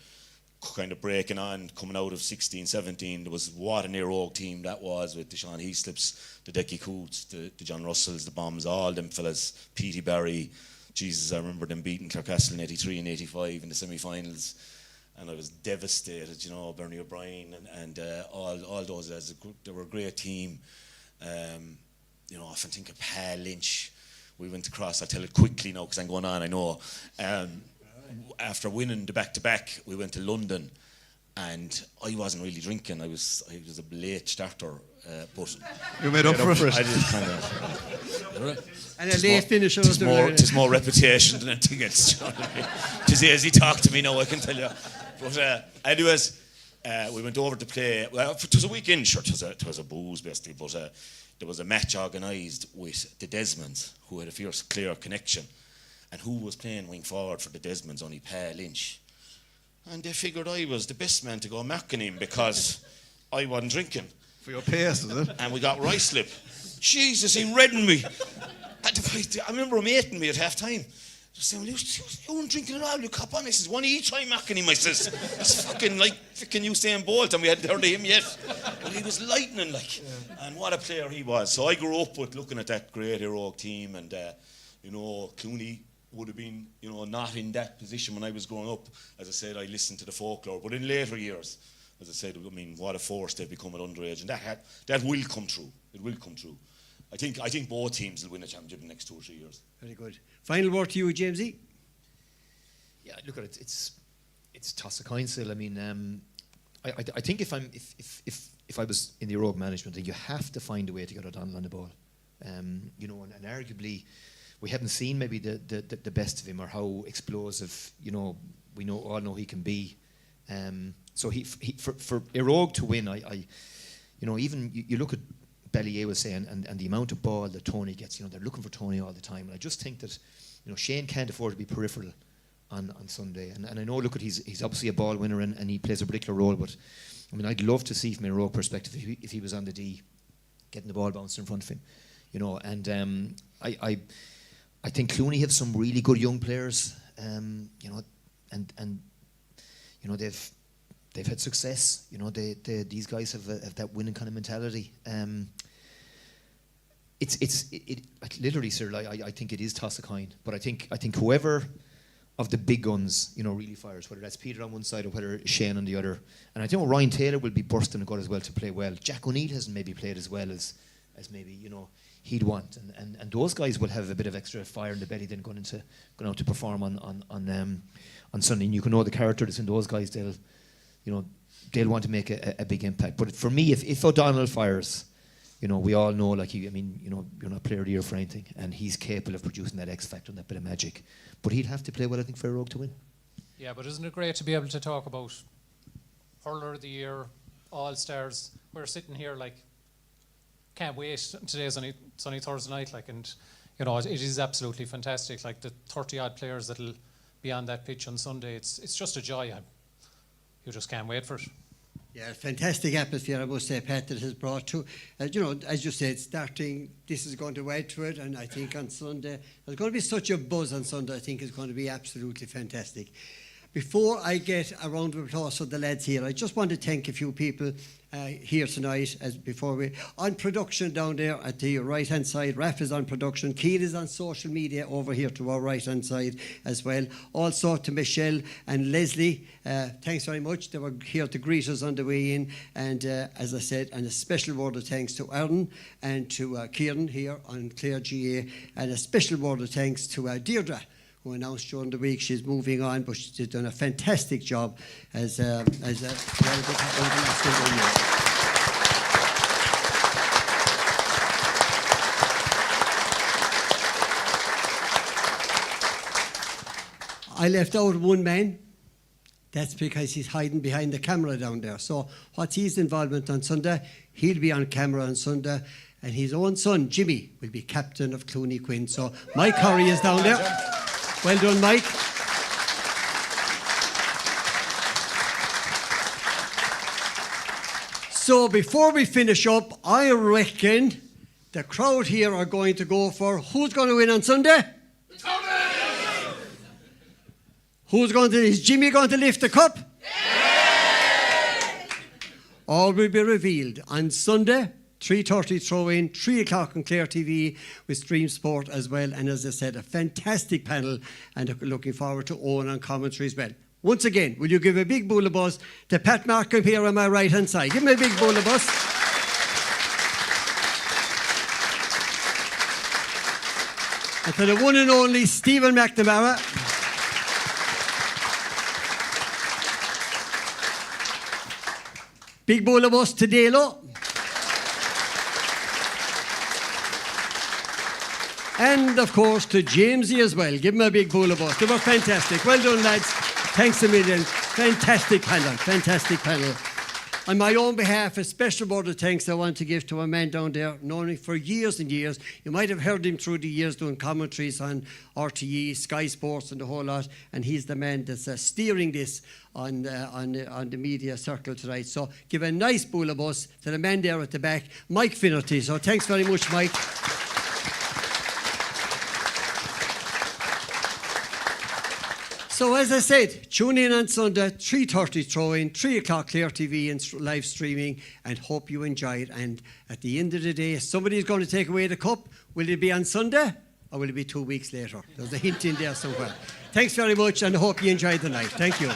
kind of breaking on, coming out of 16, 17, there was what an Éire team that was, with the Sean Heathslips, the Decky Coots, the John Russells, the Bombs, all them fellas, Petey Barry. Jesus, I remember them beating Clarecastle in 83 and 85 in the semi-finals. And I was devastated, Bernie O'Brien and all those lads. They were a great team. I often think of Pa Lynch. We went across, I'll tell it quickly now because I'm going on, I know. After winning the back-to-back, we went to London, and I wasn't really drinking. I was a late starter, but you made up for it. I did kind of. And a late finisher. It's more reputation than anything else. Just as he talked to me now, I can tell you. But anyways, we went over to play. Well, it was a weekend, sure. It was a booze basically, but there was a match organised with the Desmonds, who had a fierce Clare connection. And who was playing wing forward for the Desmonds? Only Pa Lynch. And they figured I was the best man to go marking him because I wasn't drinking. For your pace, is it? And we got right slip. Jesus, he reddened me. I remember him hating me at half time. Just saying, well, you weren't drinking at all, you cop on. He says, one each time marking him. I says, it's fucking like fucking Usain Bolt, and we hadn't heard of him yet. But he was lightning, like. Yeah. And what a player he was. So I grew up with looking at that great Éire team, and Clooney would have been, not in that position when I was growing up. As I said, I listened to the folklore, but in later years, as I said, what a force they've become at underage, and that will come true. It will come true. I think both teams will win a championship in the next 2 or 3 years. Very good. Final word to you, Jamsie. Yeah, look at it. It's toss a coin, Syl. I mean, I think if I was in the Éire management, then you have to find a way to get O'Donnell on the ball. And arguably, we haven't seen maybe the best of him, or how explosive we all know he can be. So for Éire to win, even you look at Bellier was saying, and the amount of ball that Tony gets, they're looking for Tony all the time. And I just think that Shane can't afford to be peripheral on Sunday. And I know, look at he's obviously a ball winner and he plays a particular role, but I mean, I'd love to see from an Éire perspective if he was on the D, getting the ball bounced in front of him, And I think Clooney have some really good young players, and they've had success. These guys have that winning kind of mentality. It's literally, sir. I think it is toss a coin, but I think whoever of the big guns, really fires, whether that's Peter on one side or whether Shane on the other. And I think Ryan Taylor will be bursting a gut as well to play well. Jack O'Neill hasn't maybe played as well as maybe he'd want, and those guys will have a bit of extra fire in the belly then going out to perform on Sunday. And you can know the character that's in those guys. They'll want to make a big impact. But for me, if O'Donnell fires, we all know, you're not player of the year for anything, and he's capable of producing that X factor and that bit of magic. But he'd have to play well, I think, for Éire to win. Yeah, but isn't it great to be able to talk about hurler of the year, all stars? We're sitting here can't wait. Today's it's only Thursday night, and it is absolutely fantastic. The 30 odd players that'll be on that pitch on Sunday. It's just a joy. You just can't wait for it. Yeah, fantastic atmosphere, I must say, Pat, that has brought to, as you said, starting, this is going to add to it, and I think on Sunday, there's going to be such a buzz on Sunday, I think it's going to be absolutely fantastic. before I get a round of applause for the lads here, I just want to thank a few people here tonight on production down there at the right hand side. Raf is on production, Quin is on social media over here to our right hand side as well. Also to Michelle and Leslie, thanks very much. They were here to greet us on the way in, and as I said, and a special word of thanks to Éire and to Kieran here on Clare GA, and a special word of thanks to Deirdre, who announced during the week she's moving on, but she's done a fantastic job as a over the last several years. I left out one man. That's because he's hiding behind the camera down there. So what's his involvement on Sunday? He'll be on camera on Sunday, and his own son, Jimmy, will be captain of Clooney Quin. So Mike Curry is down there. Well done, Mike. So before we finish up, I reckon the crowd here are going to go for who's going to win on Sunday? Is Jimmy going to lift the cup? Yeah! All will be revealed on Sunday. 3:30 throw-in, 3 o'clock on Clare TV with Stream Sport as well. And as I said, a fantastic panel, and looking forward to Owen on commentary as well. Once again, will you give a big bull of buzz to Pat Markham here on my right-hand side? Give him a big bull of buzz. And to the one and only Stephen McNamara. Big bull of buzz to Dalo. And, of course, to Jamsie as well. Give him a big bull of us. They were fantastic. Well done, lads. Thanks a million. Fantastic panel. Fantastic panel. On my own behalf, a special word of thanks I want to give to a man down there, known him for years and years. You might have heard him through the years doing commentaries on RTE, Sky Sports and the whole lot. And he's the man that's steering this on the media circle tonight. So give a nice bull of us to the man there at the back, Mike Finnerty. So thanks very much, Mike. So as I said, tune in on Sunday, 3:30 throw-in, 3 o'clock Clare TV and live streaming, and hope you enjoy it. And at the end of the day, somebody's going to take away the cup. Will it be on Sunday or will it be 2 weeks later? There's a hint in there somewhere. Thanks very much, and I hope you enjoyed the night. Thank you.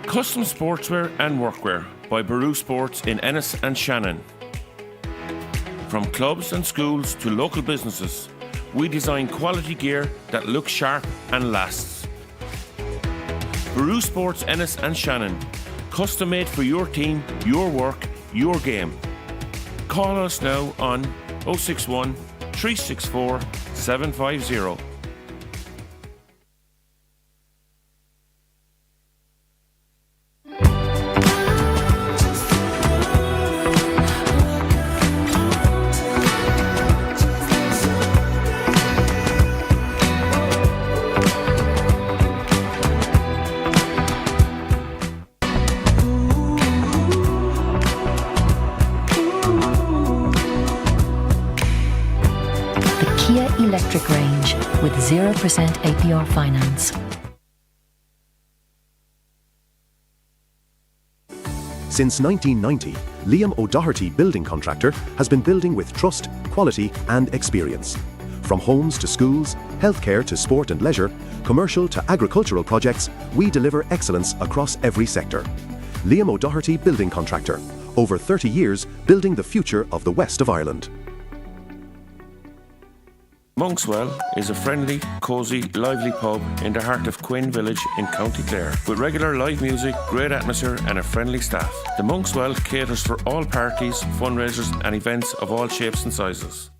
Custom sportswear and workwear by Baru Sports in Ennis and Shannon. From clubs and schools to local businesses, we design quality gear that looks sharp and lasts. Baru Sports Ennis and Shannon, custom made for your team, your work, your game. Call us now on 061 364 750. Electric range with 0% APR finance. Since 1990, Liam O'Doherty Building Contractor has been building with trust, quality and experience. From homes to schools, healthcare to sport and leisure, commercial to agricultural projects, we deliver excellence across every sector. Liam O'Doherty Building Contractor, over 30 years building the future of the west of Ireland. Monkswell is a friendly, cosy, lively pub in the heart of Quin village in County Clare, with regular live music, great atmosphere and a friendly staff. The Monkswell caters for all parties, fundraisers and events of all shapes and sizes.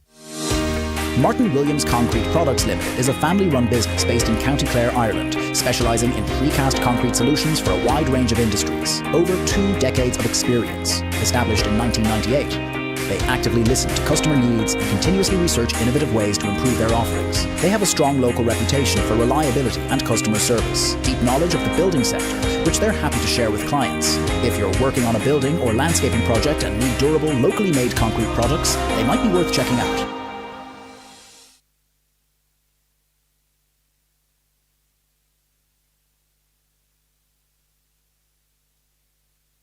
Martin Williams Concrete Products Limited is a family-run business based in County Clare, Ireland, specialising in precast concrete solutions for a wide range of industries. Over 2 decades of experience. Established in 1998. They actively listen to customer needs and continuously research innovative ways to improve their offerings. They have a strong local reputation for reliability and customer service, deep knowledge of the building sector, which they're happy to share with clients. If you're working on a building or landscaping project and need durable, locally made concrete products, they might be worth checking out.